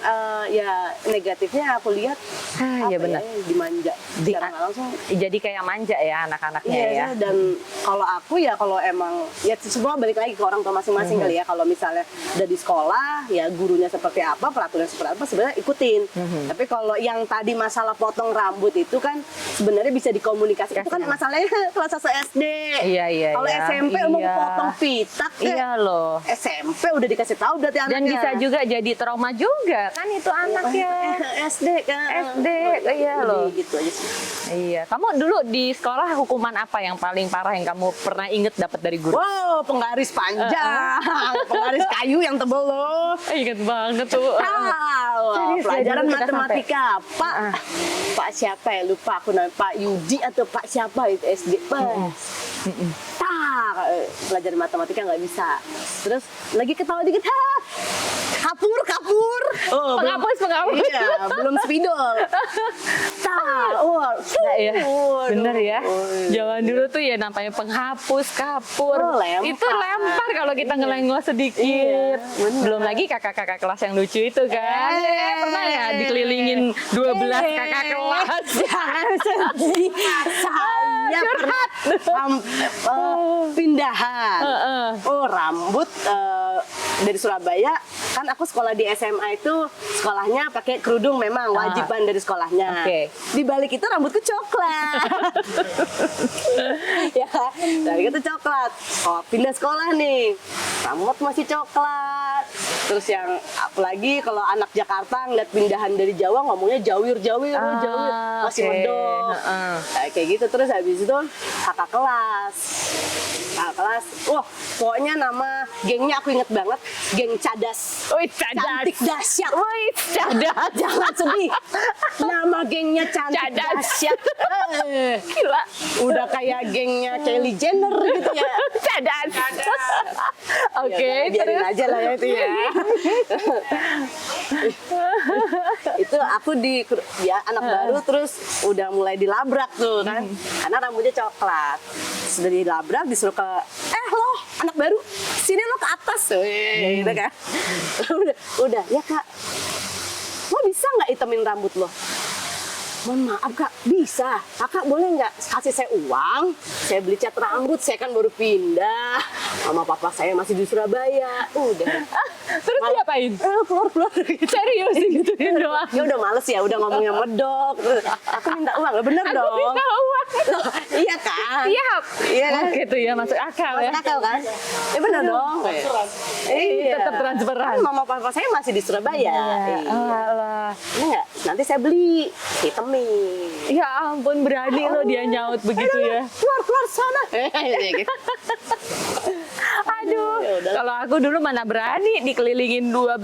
ya negatifnya aku lihat Iya benar. dimanja secara nggak langsung. Jadi kayak manja ya anak-anaknya Iya, ya. dan kalau aku ya kalau emang ya semua balik lagi ke orang tua masing-masing kali ya. Kalau misalnya udah di sekolah ya gurunya seperti apa, peraturan seperti apa sebenarnya ikutin. Tapi kalau yang tadi masalah potong rambut itu kan sebenarnya bisa dikomunikasikan. Itu kan masalahnya kelas 1 SD. Iya. Kalau SMP mau potong pitak Iya loh. SMP udah dikasih tahu berarti anaknya. Dan bisa juga jadi trauma juga kan itu anaknya. SD kan. SD, iya loh. Gitu aja sih. Iya. Kamu dulu di sekolah hukuman apa yang paling parah yang kamu pernah inget dapat dari guru? Wow, penggaris panjang, penggaris kayu yang tebel loh. Ingat banget tuh. Serius ya, Pelajaran dulu kita matematika, Pak siapa ya, lupa aku namanya, Pak Yudi atau Pak siapa itu SD. Pelajaran matematika nggak bisa. Terus lagi ketawa dikit, kapur. Oh, Penghapus. Iya, belum spidol. Ya, bener ya. Zaman dulu tuh ya namanya penghapus, kapur. Lempar. Itu lempar kalau kita ngelengos sedikit. Iya, Belum lagi kakak-kakak kelas yang lucu itu kan. Pernah ya dikelilingin 12 kakak kelas. Jangan sedih. Saya pernah pindahan. Oh, rambut dari Surabaya, kan aku sekolah di SMA itu sekolahnya pakai kerudung memang wajiban dari sekolahnya. Oke. Di balik itu rambutku coklat. Ya, dari itu coklat. Oh, pindah sekolah nih, rambut masih coklat. Terus yang apalagi kalau anak Jakarta ngeliat pindahan dari Jawa ngomongnya jawir, jawir, jawir, masih oke. medok. Heeh. Nah, kayak gitu. Terus habis itu kakak kelas. Kakak kelas, wah pokoknya nama gengnya aku inget banget, geng Cadas. Wih, cadas. Cantik dahsyat. Wih, cadas. Jangan sedih. Nama gengnya cantik Cadas. dahsyat. Gila. Udah kayak gengnya Kylie Jenner gitu ya. Cadas. Oke, Ya, biarin terus. aja lah ya itu ya. Itu aku ya anak baru terus udah mulai dilabrak tuh kan. Karena rambutnya coklat. Sudah dilabrak disuruh ke lo anak baru sini lo ke atas gitu kan. udah ya kak, lo bisa nggak itemin rambut lo? Mohon maaf kak, bisa. Kakak boleh nggak kasih saya uang? Saya beli cat rambut, saya kan baru pindah. Mama papa saya masih di Surabaya. Udah. Terus diapain? Keluar gitu. Serius digituin doang. Ya udah males ya, udah ngomongnya medok. Aku minta uang, bener Aku dong. minta uang. Loh, iya kan? Siap. Iya kan? Gitu ya, masuk akal ya. Masuk akal kan? Ya bener dong. Iya. Tetap transferan. Kan mama papa saya masih di Surabaya. Iya. Alah. Ini nggak? Nanti saya beli hitemin. Ya ampun, berani lo dia nyaut begitu ya. Keluar sana. Gitu. Aduh, Ya udah. kalau aku dulu mana berani dikelilingin 12,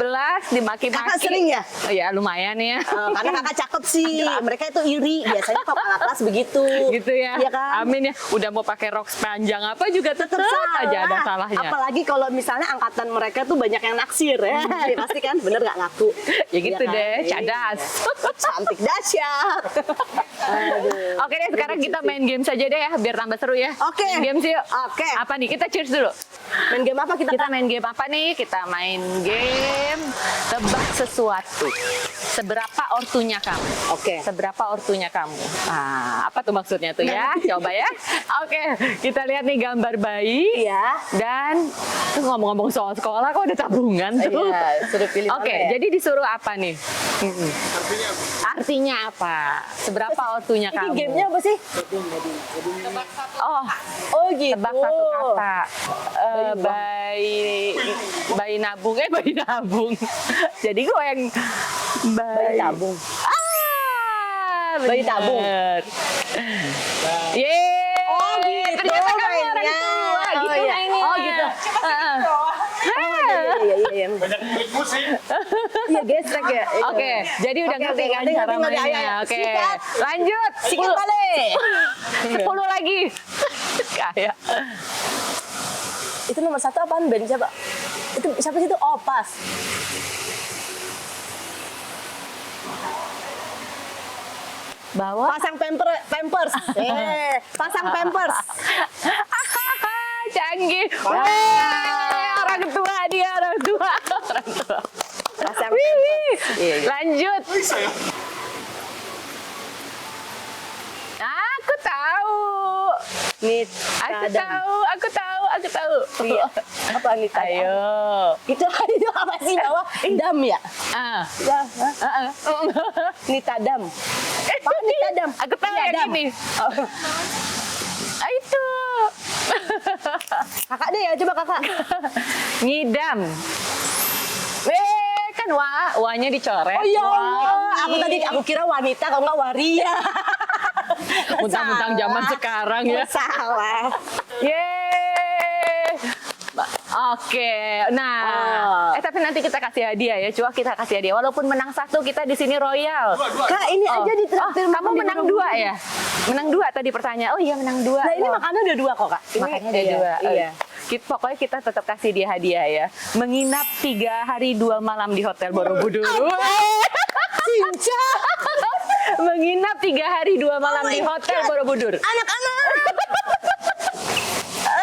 dimaki-maki. Kakak sering ya? Oh, ya lumayan ya. Karena kakak cakep sih. Mereka itu iri. Biasanya kalau kakak kelas begitu. Gitu ya. Iya kan? Amin ya. Udah mau pakai rok panjang apa juga tetap Salah. aja ada salahnya. Apalagi kalau misalnya angkatan mereka tuh banyak yang naksir ya. Ya pasti kan bener gak ngaku. Ya gitu Iya kan? deh, Iya. cadas. Cantik dahsyat. Aduh. Oke deh, sekarang kita main game saja deh ya, biar tambah seru ya. Oke. Main game sih yuk. Oke. Apa nih? Kita cheers dulu. Main game apa kita? Kita main game apa nih? Kita main game tebak sesuatu. Seberapa ortunya kamu? Oke. Seberapa ortunya kamu? Ah, apa tuh maksudnya tuh ya? Coba ya. Oke, kita lihat nih gambar bayi. Iya. Dan tuh ngomong-ngomong soal sekolah kok ada tabungan tuh. Iya, suruh pilih Oke, mana ya? jadi disuruh apa nih? Artinya apa? Seberapa ortunya Ini kamu? gamenya apa sih? Oh, Oh gitu. tebak satu kata. Bayi nabung. Bayi nabung. Jadi gue yang Bayi tabung. bener. Bayi tabung. Yeay. Oh, gitu Ternyata kamu orang mainnya. tua. Oh, Gitu iya. mainnya. Oh, gitu. Heeh. Iya. Banyak murid musik. Iya gesrek ya. Oke, jadi udah Oke, ngerti oke, kan ngerti, cara ngerti, mainnya. ayo. Oke, Sikat. lanjut. Sikat balik. 10 lagi. Kayak. Itu nomor 1 apaan? Band siapa? Itu siapa sih itu? Oh, pas. Bawa. Pasang pampers. Pasang pampers. Canggih. Wah. Wah, orang tua dia, orang tua. Orang tua. Pasang Wih, pampers. wih. Iya. Lanjut. Bisa ya? Aku tahu. Nita Dam. Aku tahu. Iya. Apa Nita Dam? Ayo. Itu apa sih bawah? Dam ya? Ah. Ya, hah? Nita Dam. Apa Nita Dam? Aku tahu Iya, yang Dam. ini. Oh. Itu. Kakak deh ya, coba kakak. Ngidam. Kan wa-nya dicoret. Oh iya, Wangi. aku kira wanita kalau nggak waria. Mentang-mentang zaman sekarang ya. Salah. Yeay. Oke, nah, tapi nanti kita kasih hadiah ya, coba kita kasih hadiah. Walaupun menang 1, kita di sini royal. Kak, ini aja di traktir. Kamu menang 2 ya? Menang 2 tadi pertanyaan. Oh iya menang 2. Nah, ini makannya udah 2 kok, Kak. Ini Makanya ada 2. Iya. Pokoknya kita tetap kasih dia hadiah ya. Menginap 3 hari 2 malam di Hotel Borobudur. Cinca. Menginap 3 hari 2 malam Oh di my Hotel God. Borobudur. Anak-anak.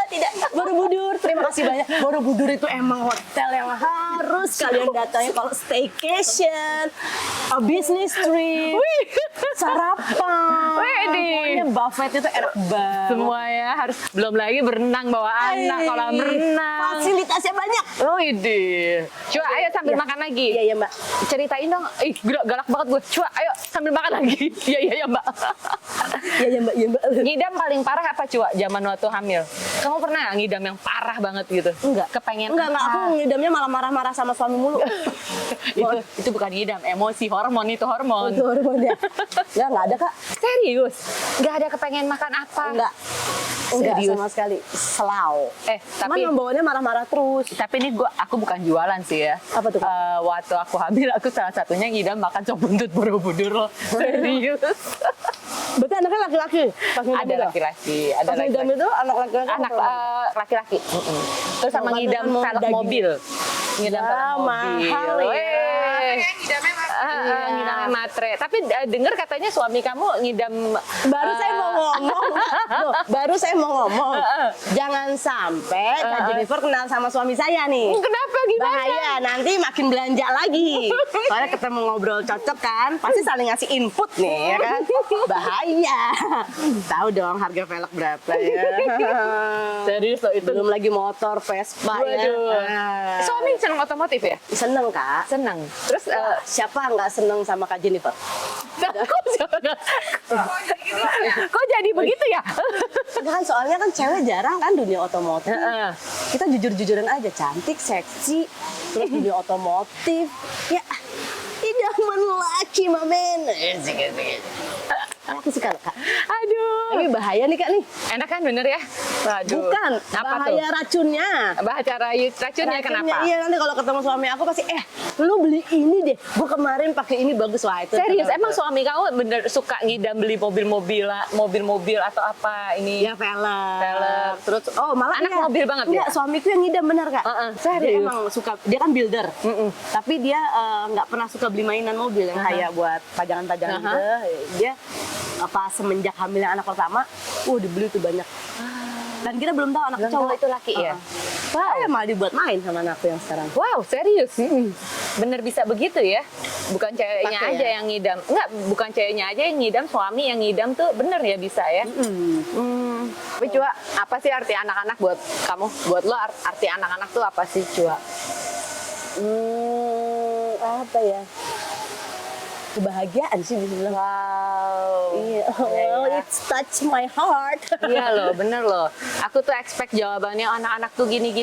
Tidak, Borobudur. Terima kasih banyak. Borobudur itu emang hotel yang harus kalian datangin kalau staycation, a business trip. sarapan. Widih. Pokoknya buffet itu enak banget. Semua ya harus, belum lagi berenang bawa anak, kolam renang. Fasilitasnya banyak. Oh ide. Coba ayo sambil Iya. makan lagi. Iya, iya, Mbak. Ceritain dong. Ih, gila, galak banget gue. Coba ayo sambil makan lagi. Iya, iya, iya, Mbak. Iya, iya, Mbak. Iya, Mbak. Ngidam paling parah apa, Cua, zaman waktu hamil? Kamu pernah nggak ngidam yang parah banget gitu? Enggak. Kepengen Enggak, apa? aku ngidamnya malah marah-marah sama suami mulu. itu bukan ngidam, emosi, hormon itu hormon. Itu hormon ya. Enggak ada, Kak. Serius? Nggak ada kepengen makan apa? Enggak. Enggak Serius? sama sekali. Selau. Tapi Cuman membawaannya marah-marah terus. ini aku bukan jualan sih ya. Apa tuh, Kak? Waktu aku hamil, aku salah satunya ngidam makan sop buntut Borobudur loh. Serius. Berarti anaknya laki-laki. Pas ngidam Ada itu? laki-laki, ada Pas ngidam laki-laki. itu anak laki-laki. Anak apa perempuan? laki-laki. Terus sama Obatnya ngidam kan mau velg daging. mobil. Ngidam Ya, velg mobil. mahal ya. Weh. Ngidamnya Iya. Ngidamnya matre. Tapi denger katanya suami kamu ngidam Baru saya mau ngomong. Loh, baru saya mau ngomong. Jangan sampai Kak Jennifer kenal sama suami saya nih. Kenapa gimana? Bahaya, nanti makin belanja lagi. Soalnya ketemu ngobrol cocok kan, pasti saling ngasih input nih ya kan. Bahaya. Tahu dong harga velg berapa ya. Serius loh itu. Belum lagi motor Vespa ya. Waduh. Ah. Suami seneng otomotif ya? Seneng, Kak. Seneng. Terus Siapa nggak seneng sama Kak Jennifer? kok jadi begitu ya? Kan soalnya kan cewek jarang kan dunia otomotif. Heeh. Kita jujur-jujuran aja, cantik, seksi, terus dunia otomotif. Ya, idaman laki, mamen. Aku suka loh, Kak. Aduh. Tapi bahaya nih, Kak nih. Enak kan bener ya? Waduh. Bukan, Apa bahaya racunnya. Bahasa racunnya kenapa? Iya, nanti kalau ketemu suami aku pasti, lu beli ini deh. Gua kemarin pakai ini bagus. Wah, itu. Serius, emang suami kamu bener suka ngidam beli mobil-mobil atau apa ini? Ya, velg. Velg. Terus, malah Anak iya. mobil banget ya? Enggak, suamiku yang ngidam bener, Kak. Serius? Dia emang suka, dia kan builder. Tapi dia nggak pernah suka beli mainan mobil yang kayak buat pajangan-pajangan gitu. Dia apa semenjak hamilnya anak pertama, dibeli tuh banyak. Dan kita belum tahu anak Belum cowok tahu itu laki ya? Wow. Malah dibuat main sama anakku yang sekarang. Wow, serius? Bener bisa begitu ya? Bukan ceweknya Pakai aja ya? yang ngidam. Enggak, bukan ceweknya aja yang ngidam, suami yang ngidam tuh bener ya bisa ya? Tapi Cua, apa sih arti anak-anak buat kamu? Buat lo arti anak-anak tuh apa sih, Cua? Apa ya? Kebahagiaan sih bisa bilang. Wow. Iya, Iya. it's touch my heart. Iya loh, bener loh. Aku tuh expect jawabannya anak-anak tuh gini,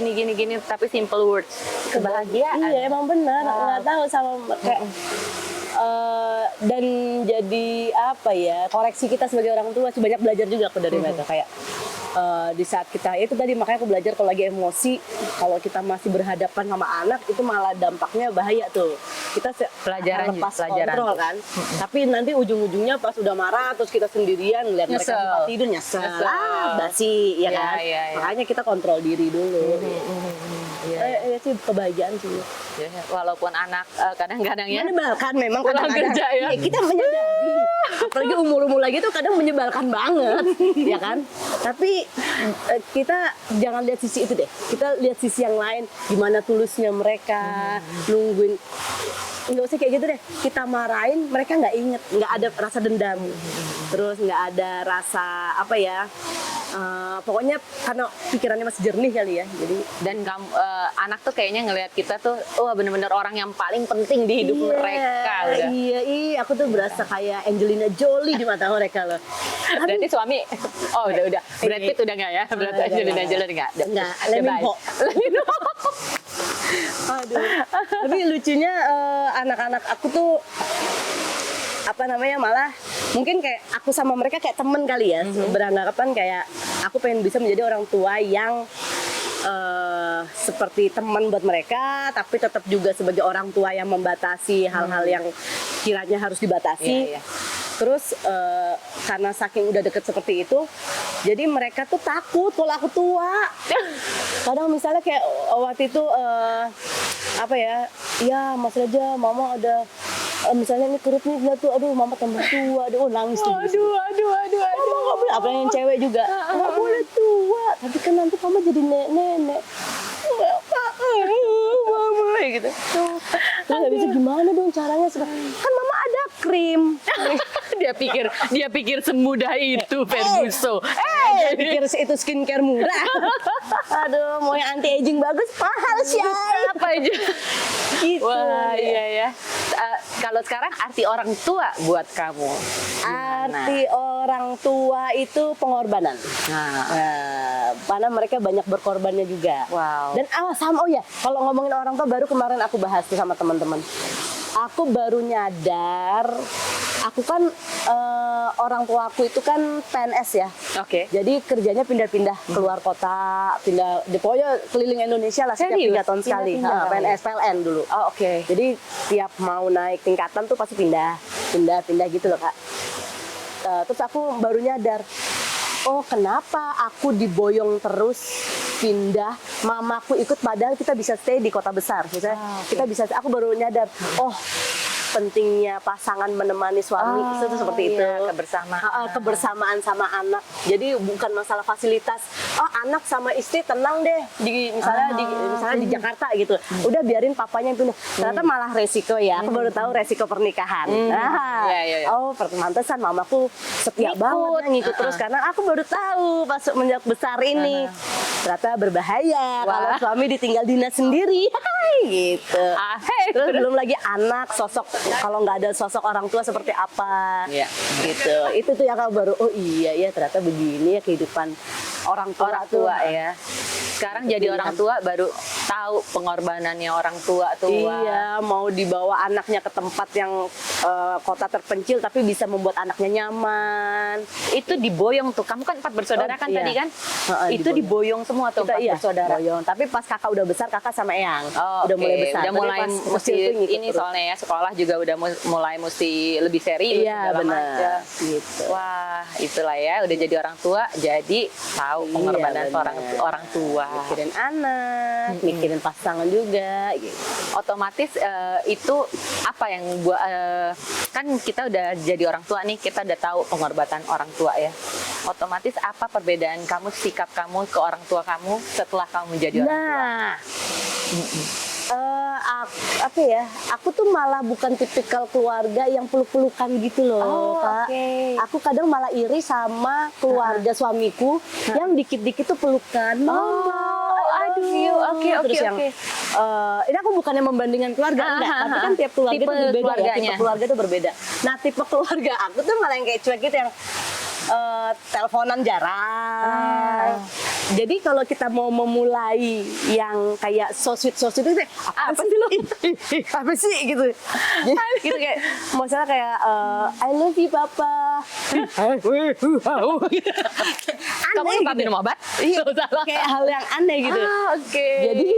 tapi simple words. Kebahagiaan. Iya, emang benar. Nggak tahu sama kayak dan jadi apa ya, koreksi kita sebagai orang tua banyak belajar juga aku dari mereka kayak di saat kita itu tadi, makanya aku belajar kalau lagi emosi, kalau kita masih berhadapan sama anak itu malah dampaknya bahaya tuh. Kita Pelajaran, lepas pelajaran kontrol tuh. kan. Tapi nanti ujung-ujungnya pas udah marah terus kita sendirian lihat mereka Nyesel. tempat tidur nyesel. Nyesel. Basi ya Iya, kan. iya, iya. Makanya kita kontrol diri dulu. Iya. Sih kebahagiaan sih. Ya, walaupun anak kadang-kadang ya. Menyebalkan memang Pulang kadang-kadang. kerja ya. Iya, kita menyadari. Apalagi umur-umur lagi tuh kadang menyebalkan banget, ya kan? Tapi kita jangan lihat sisi itu deh. Kita lihat sisi yang lain, gimana tulusnya mereka, nungguin. Nggak usah kayak gitu deh. Kita marahin, mereka nggak inget, nggak ada rasa dendam. Terus nggak ada rasa apa ya? Pokoknya karena pikirannya masih jernih kali ya. Jadi Dan kamu, anak tuh kayaknya ngelihat kita tuh, bener-bener orang yang paling penting di hidup mereka. Udah. Iya, aku tuh berasa kayak Angelina Jolie di mata mereka loh. Berarti suami, udah. Brad Pitt udah nggak ya? Berarti Udah, Angelina udah. Jolie nggak? Enggak, Lee Min Ho. Aduh. Tapi lucunya anak-anak aku tuh apa namanya malah mungkin kayak aku sama mereka kayak temen kali ya, beranggapan kayak aku pengen bisa menjadi orang tua yang seperti teman buat mereka, tapi tetap juga sebagai orang tua yang membatasi hal-hal yang kiranya harus dibatasi. Iya, iya. Terus karena saking udah deket seperti itu, jadi mereka tuh takut kalau aku tua. Kadang misalnya kayak waktu itu apa ya Mas Raja, mama ada misalnya ini kerut nih lihat tuh, aduh mama tambah tua, aduh nangis tuh. Aduh. Mama nggak boleh, apa yang cewek juga nggak boleh tua, tapi kan nanti mama jadi nenek. Mama gitu. Terus habis itu gimana dong caranya? Kan mama ada krim krim. dia pikir semudah itu Ferguso. Dia pikir itu skincare murah. Aduh, mau yang anti aging bagus mahal sih. Apa aja. Gitu. Wah, iya ya. Kalau sekarang arti orang tua buat kamu. Arti orang tua itu pengorbanan. Karena mereka banyak berkorbannya juga. Wow. Dan oh ya, kalau ngomongin orang tua baru kemarin aku bahas tuh sama teman-teman. Aku baru nyadar, aku kan orang tua aku itu kan PNS ya. Oke. Jadi kerjanya pindah-pindah keluar kota, pokoknya keliling Indonesia lah setiap Serius? 3 tahun sekali. Pindah-pindah. PNS PLN dulu. Oh, oke. Jadi tiap mau naik tingkatan tuh pasti pindah gitu loh Kak. Terus aku baru nyadar, oh kenapa aku diboyong terus pindah, mamaku ikut padahal kita bisa stay di kota besar. Misalnya kita bisa, aku baru nyadar, oh pentingnya pasangan menemani suami itu tuh seperti itu. Kebersamaan. Kebersamaan sama anak. Jadi bukan masalah fasilitas. Oh anak sama istri tenang deh misalnya di Jakarta gitu. Udah biarin papanya yang pindah. Ternyata malah resiko ya. Aku baru tahu resiko pernikahan. Iya. Oh pantesan mamaku setia banget ngikut terus karena aku baru tahu pas menjak besar ini. Ternyata berbahaya kalau suami ditinggal dinas sendiri. Gitu. Terus belum lagi anak, sosok kalau nggak ada sosok orang tua seperti apa. Iya. Gitu. Itu tuh yang aku baru oh iya ya ternyata begini ya kehidupan orang tua ya. Sekarang jadi orang tua baru tahu pengorbanannya orang tua tuh. Iya, mau dibawa anaknya ke tempat yang kota terpencil tapi bisa membuat anaknya nyaman. Itu diboyong tuh. Kamu kan 4 bersaudara kan tadi kan? Itu diboyong semua tuh 4 bersaudara. Boyong. Tapi pas kakak udah besar, kakak sama Eyang udah mulai besar. Udah mulai mesti ini terus. soalnya ya sekolah juga udah mulai mesti lebih serius. Iya benar. Gitu. Wah, itulah ya udah jadi orang tua, jadi tahu pengorbanan orang tua. Mikirin anak, mikirin pasangan juga. Gitu. Otomatis itu apa yang gua kan kita udah jadi orang tua nih, kita udah tahu pengorbanan orang tua ya. Otomatis apa perbedaan kamu, sikap kamu ke orang tua kamu setelah kamu menjadi orang tua? Aku tuh malah bukan tipikal keluarga yang peluk-pelukan gitu loh, Kak. Aku kadang malah iri sama keluarga suamiku yang dikit-dikit tuh pelukan. Terus yang ini aku bukannya membandingkan keluarga, enggak, tapi kan tiap keluarga Tipe tuh berbeda ya. keluarganya. Tipe keluarga tuh berbeda. Nah, tipe keluarga aku tuh malah yang kayak cuek gitu yang teleponan jarang. Jadi kalau kita mau memulai yang kayak so sweet itu apa sih lo? Apa sih gitu? Jadi gitu kayak masalah kayak I love you papa. Kamu lupa minum obat? Kayak hal yang aneh gitu. Jadi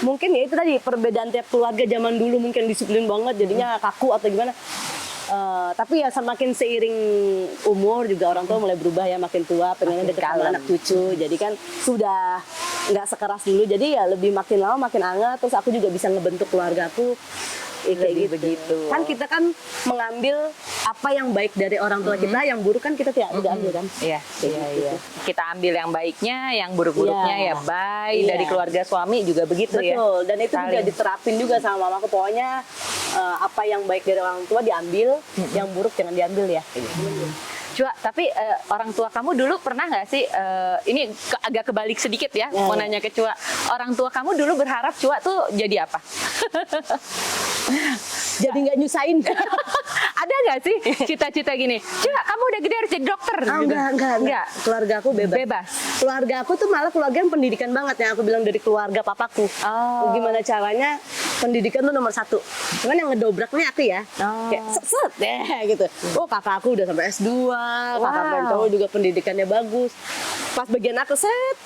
mungkin ya itu tadi perbedaan tiap keluarga zaman dulu mungkin disiplin banget jadinya kaku atau gimana. Tapi ya semakin seiring umur juga orang tua mulai berubah ya, makin tua pengennya deket sama anak cucu, jadi kan sudah nggak sekeras dulu, jadi ya lebih makin lama makin hangat. Terus aku juga bisa ngebentuk keluarga aku kayak begitu. Kan kita kan mengambil apa yang baik dari orang tua kita, yang buruk kan kita tidak ambil kan. Iya. Kita ambil yang baiknya, yang buruk-buruknya ya bye. Dari keluarga suami juga begitu. Betul. Dan itu juga diterapin juga sama mamaku. Pokoknya apa yang baik dari orang tua diambil, yang buruk jangan diambil ya. Cua, tapi orang tua kamu dulu pernah nggak sih, ini agak kebalik sedikit ya, mau nanya ke Cua. Orang tua kamu dulu berharap Cua tuh jadi apa? Jadi nggak nyusahin. Ada nggak sih cita-cita gini, Cua kamu udah gede harus jadi dokter? Enggak. Keluarga aku bebas. Keluarga aku tuh malah keluarga yang pendidikan banget, yang aku bilang dari keluarga papaku. Gimana caranya pendidikan tuh nomor 1. Cuman yang ngedobraknya aku ya, kayak set deh gitu. Oh kakak aku udah sampai S2, kakak yang cowok juga pendidikannya bagus. Pas bagian aku set,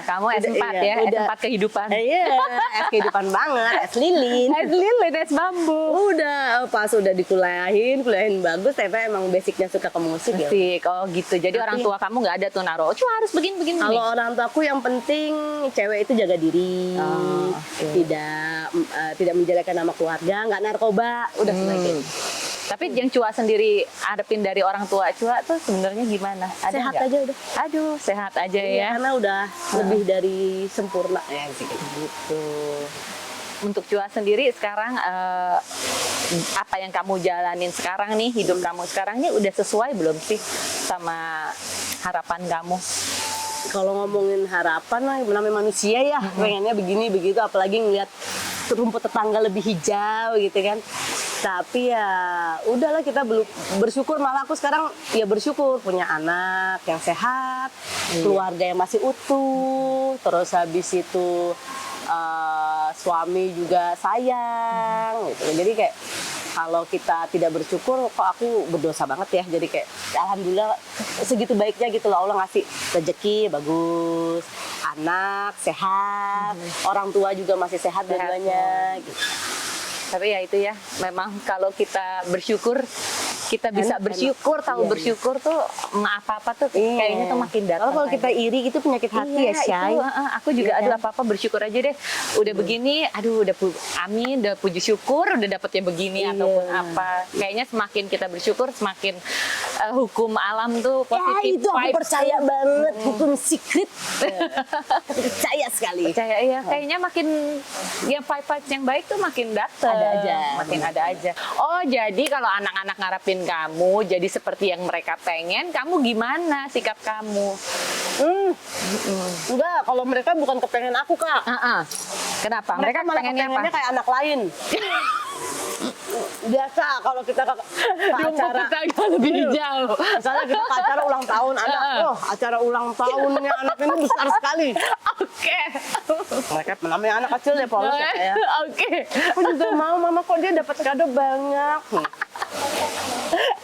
kamu S4 ya, S4 kehidupan. Iya, S kehidupan banget, S lilin. S lilin, S bambu. Udah, pas udah dikuliahin bagus, tapi emang basicnya suka ke musik ya. Oh gitu, jadi orang tua kamu nggak ada tuh naruh, Cua harus begini. Kalau orang tua aku yang penting cewek itu jaga diri, tidak menjelekan nama keluarga, nggak narkoba, udah selesai. Tapi yang Cua sendiri hadapin dari orang tua Cua tuh sebenarnya gimana? Ada Sehat nggak? aja udah. Aduh, sehat aja ya. Karena udah lebih dari sempurna ya gitu. untuk Cua sendiri sekarang apa yang kamu jalanin sekarang nih, hidup kamu sekarang ini udah sesuai belum sih sama harapan kamu? Kalau ngomongin harapan lah, namanya manusia ya, pengennya begini begitu, apalagi ngeliat rumput tetangga lebih hijau gitu kan. Tapi ya udahlah, kita belum bersyukur, malah aku sekarang ya bersyukur punya anak yang sehat, keluarga yang masih utuh, terus habis itu suami juga sayang gitu. Jadi kayak kalau kita tidak bersyukur, kok aku berdosa banget ya. Jadi kayak alhamdulillah segitu baiknya gitu loh, Allah ngasih rezeki bagus, anak sehat, orang tua juga masih sehat dua-duanya gitu. Tapi ya itu ya, memang kalau kita bersyukur, kita bisa bersyukur, tahu bersyukur tuh apa-apa tuh kayaknya tuh makin datang. Kalau kita iri itu penyakit hati ya, Syai. Aku juga aduh apa-apa bersyukur aja deh. Udah begini, aduh udah amin, udah puji syukur, udah dapetnya begini ataupun apa. Kayaknya semakin kita bersyukur, semakin hukum alam tuh positif. Ya itu aku percaya banget, hukum secret. Percaya sekali. Percaya ya, kayaknya makin ya vibes yang baik tuh makin datang. Ada aja. Makin ada aja. Oh, jadi kalau anak-anak ngarepin kamu jadi seperti yang mereka pengen, kamu gimana sikap kamu? Enggak, kalau mereka bukan kepengen aku, Kak. Kenapa? Mereka malah pengennya kepengennya apa? kayak anak lain. Biasa kalau kita ke acara lebih jauh. misalnya kita ke acara ulang tahun anak, acara ulang tahunnya anak ini besar sekali. Oke. Mereka namanya anak kecil ya, polos ya, Kak, ya. Oke. Aku juga mau, mama kok dia dapat kado banyak.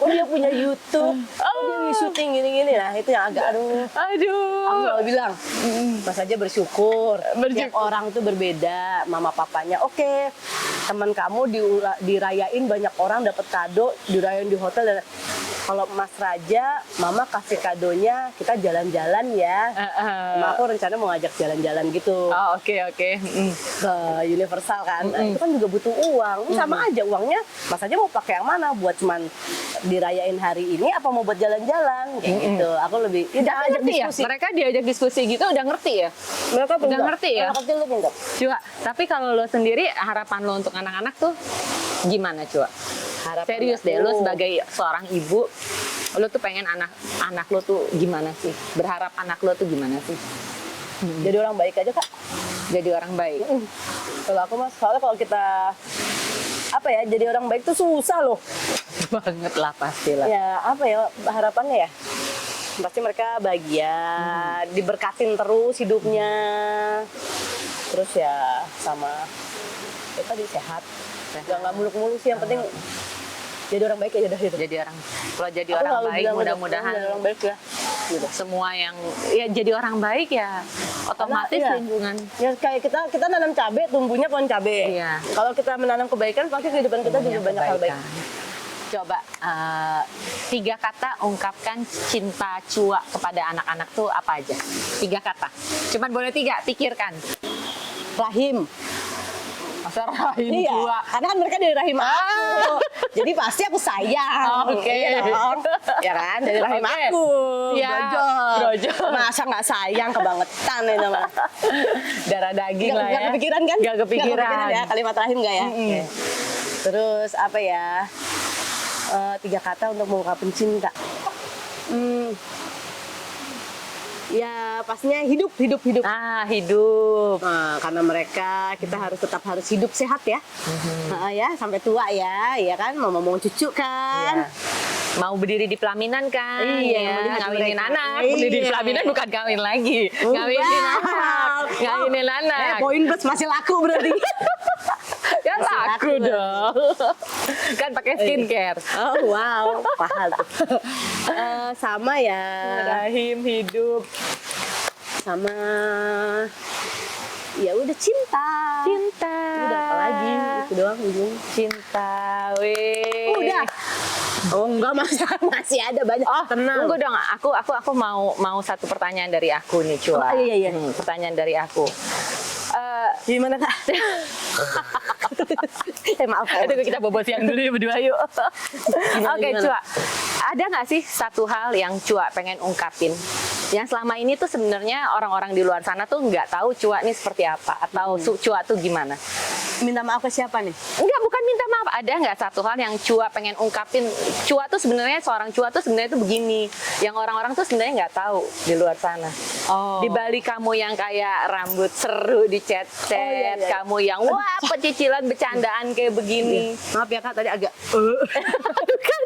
Oh dia punya YouTube, oh dia syuting gini-gini. Nah itu yang agak aduh. Aku selalu bilang, Mas aja bersyukur. Tiap orang tuh berbeda, mama papanya. Oke, teman kamu dirayain banyak orang dapat kado, dirayain di hotel. Dan kalau Mas Raja, mama kasih kadonya kita jalan-jalan ya. Sama aku rencana mau ngajak jalan-jalan gitu. Oh, oke. Ke Universal kan. Nah, itu kan juga butuh uang. Sama aja uangnya, Mas aja mau pakai yang mana? Buat cuman dirayain hari ini apa mau buat jalan-jalan kayak gitu. Aku lebih Udah diskusi. Mereka diajak diskusi gitu udah ngerti ya? Mereka udah ngerti ya? Anak kecil tuh pintar. Cua, tapi kalau lo sendiri harapan lo untuk anak-anak tuh gimana, Cua? Serius deh, lo sebagai seorang ibu, lo tuh pengen anak lo tuh gimana sih? Berharap anak lo tuh gimana sih? Jadi orang baik aja, Kak. Jadi orang baik. Kalau aku mas, soalnya kalau kita apa ya, jadi orang baik tuh susah loh. Banget lah pastilah. Ya apa ya harapannya ya? Pasti mereka bahagia, diberkatin terus hidupnya. Terus ya sama ya tadi sehat. Nggak muluk-muluk sih, yang penting jadi orang baik aja dah gitu. Jadi orang, kalau jadi orang baik mudah-mudahan orang baik ya. Gitu. Semua yang ya jadi orang baik ya otomatis Karena, lingkungan. Ya kayak kita nanam cabai, tumbuhnya pohon cabai. Iya. Kalau kita menanam kebaikan, pasti kehidupan kita juga banyak hal baik. Coba 3 kata ungkapkan cinta Cua kepada anak-anak tuh apa aja? 3 kata. Cuman boleh 3, pikirkan. Rahim. Masa rahim Iya, Cua? karena kan mereka dari rahim aku. Jadi pasti aku sayang. Oke. Iya dong. Ya kan, dari rahim Oke. aku. Iya, Brojol. Masa nggak sayang, kebangetan ini mah. Darah daging lah ya. Nggak kepikiran kan? Nggak kepikiran. Ya, kalimat rahim nggak ya? Oke. Terus apa ya? 3 kata untuk mengungkapkan cinta. Ya pastinya hidup. Hidup. Karena mereka kita tetap harus hidup sehat ya. Ya sampai tua ya kan, mau cucu kan. Iya. Mau berdiri di pelaminan kan? Iya, melihat ngawinin mereka. anak. Iya. Berdiri di pelaminan bukan kawin lagi. Ngawinin anak. Ngawinin anak. Poin plus masih laku berarti. Ya laku dong. Kan pakai skincare. Oh wow, paham. Sama ya. Rahim hidup. Sama ya udah cinta. Udah apa lagi? Itu doang ujung. Cinta. Weh. Udah. Oh enggak, masih ada banyak. Oh, tenang. Tunggu dong. Aku mau satu pertanyaan dari aku nih, Cua. Oh, iya. Pertanyaan dari aku. Gimana, Kak? Maaf. Itu kita bobo siang dulu ya berdua yuk. Oke, gimana? Cua. Ada nggak sih satu hal yang Cua pengen ungkapin? Yang selama ini tuh sebenarnya orang-orang di luar sana tuh nggak tahu Cua ini seperti apa atau Cua tuh gimana? minta maaf ke siapa nih? Enggak, bukan minta maaf. Ada nggak satu hal yang Cua pengen ungkapin? Cua tuh sebenarnya seorang Cua tuh sebenarnya tuh begini. Yang orang-orang tuh sebenarnya nggak tahu di luar sana. Oh. Di balik kamu yang kayak rambut seru dicet-cet, iya. kamu yang wah pecicilan bercandaan kayak begini. Maaf ya Kak, tadi agak Kan?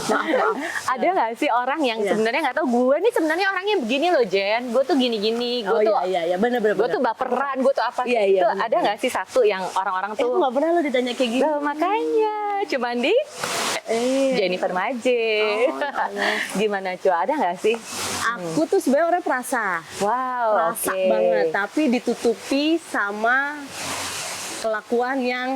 maaf. Ada nggak sih orang yang Iya. sebenarnya nggak tahu gue nih sebenarnya orangnya begini loh Jen, gue tuh gini-gini, gue Oh tuh iya, benar. gue tuh baperan, gue tuh apa? Iya, iya, Itu bener, ada nggak sih satu yang orang-orang Aku tuh nggak pernah lo ditanya kayak gini. Loh, makanya cuman di Jennifer Maje. Gimana Cua? Ada nggak sih? Aku tuh sebenarnya orang perasa. Wow, Perasa oke. banget, tapi ditutupi sama kelakuan yang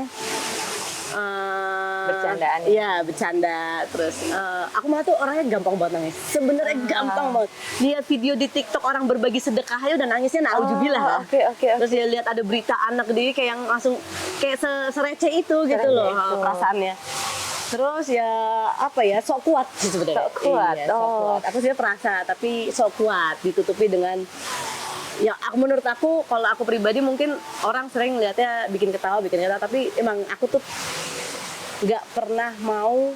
Bercandaan. Iya, bercanda. Terus aku malah tuh orangnya gampang banget nangis. Sebenarnya gampang banget. Lihat video di TikTok orang berbagi sedekah aja udah nangisnya naujubillah lah. Oke. Terus dia lihat ada berita anak dia kayak yang langsung kayak sereceh itu gitu loh itu. perasaannya. Terus ya apa ya, sok kuat sih sebenarnya. Sok kuat, Iya, sok oh. kuat. Aku sih perasa tapi sok kuat ditutupi dengan ya menurut aku kalau aku pribadi mungkin orang sering lihatnya bikin ketawa tapi emang aku tuh nggak pernah mau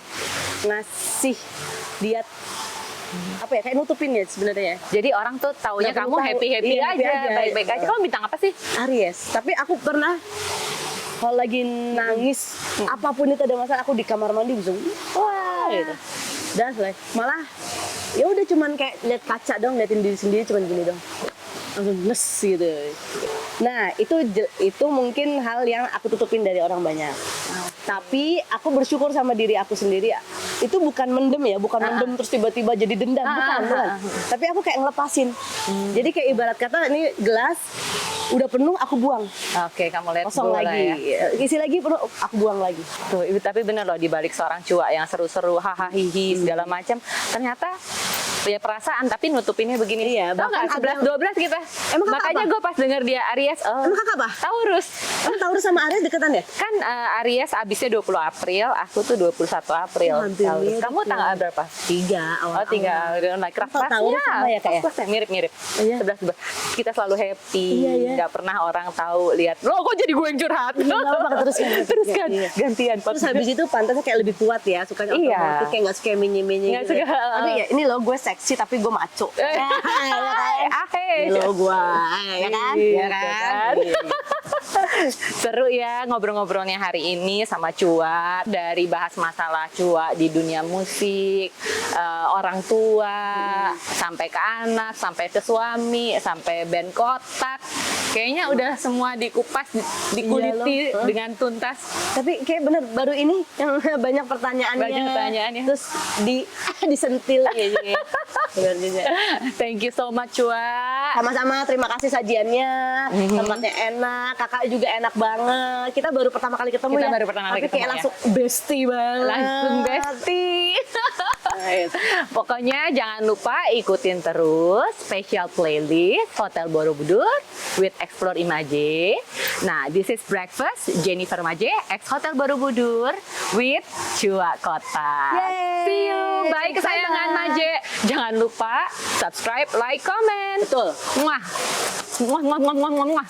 ngasih dia apa ya kayak nutupin ya sebenarnya. Jadi orang tuh taunya Nggak kamu perlu tahu. happy-happy Iya, happy aja, aja. baik-baik aja. Kamu bintang apa sih? Aries, tapi aku pernah kalau lagi nangis apapun itu ada masalah aku di kamar mandi bisa wah gitu. Dan malah ya udah cuman kayak lihat kaca dong, liatin diri sendiri cuman gini dong. Langsung nes gitu. Nah, itu mungkin hal yang aku tutupin dari orang banyak. Tapi aku bersyukur sama diri aku sendiri. Itu bukan mendem ya, bukan mendem terus tiba-tiba jadi dendam, bukan. Tapi aku kayak ngelepasin. Jadi kayak ibarat kata ini gelas udah penuh aku buang. Oke, kamu lihat Kosong lagi. Isi lagi penuh aku buang lagi. Tuh, tapi bener loh di balik seorang Cua yang seru-seru, hahaha, segala macam, ternyata ya perasaan tapi nutupinnya begini. Iya, Tau bahkan nggak 11-12 kita. Emang kakak Makanya apa? gue pas denger dia Aries, Emang kakak apa? Taurus. Kamu Taurus sama Aries deketan ya? Kan Aries abisnya 20 April, aku tuh 21 April. Oh, hampir Taurus. mirip Kamu tanggal ya. berapa? 3 awal. Oh, 3 naik kelas Kok Taurus sama ya, Kak, ya? Mirip-mirip. Iya. 11-12. Kita selalu happy. Iya, iya. Nggak pernah orang tahu lihat. Loh, kok jadi gue yang curhat? Iya, nggak apa-apa, teruskan. Teruskan. Iya. Gantian. Terus habis itu pantasnya kayak lebih kuat ya, sukanya Iya. otomotif kayak nggak suka menye-menye Nggak gitu. suka, Tapi ya ini loh gue seksi tapi gue maco. Ya kan? Ini loh gue, ya kan? Iya, Ya kan? Seru ya ngobrol-ngobrolnya hari ini sama Cua, dari bahas masalah Cua di dunia musik, orang tua, sampai ke anak, sampai ke suami, sampai band kotak. Kayaknya udah semua dikupas, dikuliti Iya loh. dengan tuntas. Tapi kayak bener baru ini yang banyak pertanyaannya. Banyak pertanyaannya. Terus disentil kayaknya. Bener juga. Thank you so much Cua. Sama-sama, terima kasih sajiannya. Tempatnya enak, kakak juga enak banget. Kita baru pertama kali ketemu Kita ya. baru pertama kali Tapi kayak ketemu ya. langsung bestie banget. Langsung bestie. Right. Pokoknya jangan lupa ikutin terus special playlist Hotel Borobudur with Explore Imaje. Nah, this is breakfast Jennifer Maje ex Hotel Borobudur with Cua Kota. Yeay. See you. Bye kesayangan Bye-bye. Maje. Jangan lupa subscribe, like, comment. Betul. Muah. Muah, muah, muah, muah, muah.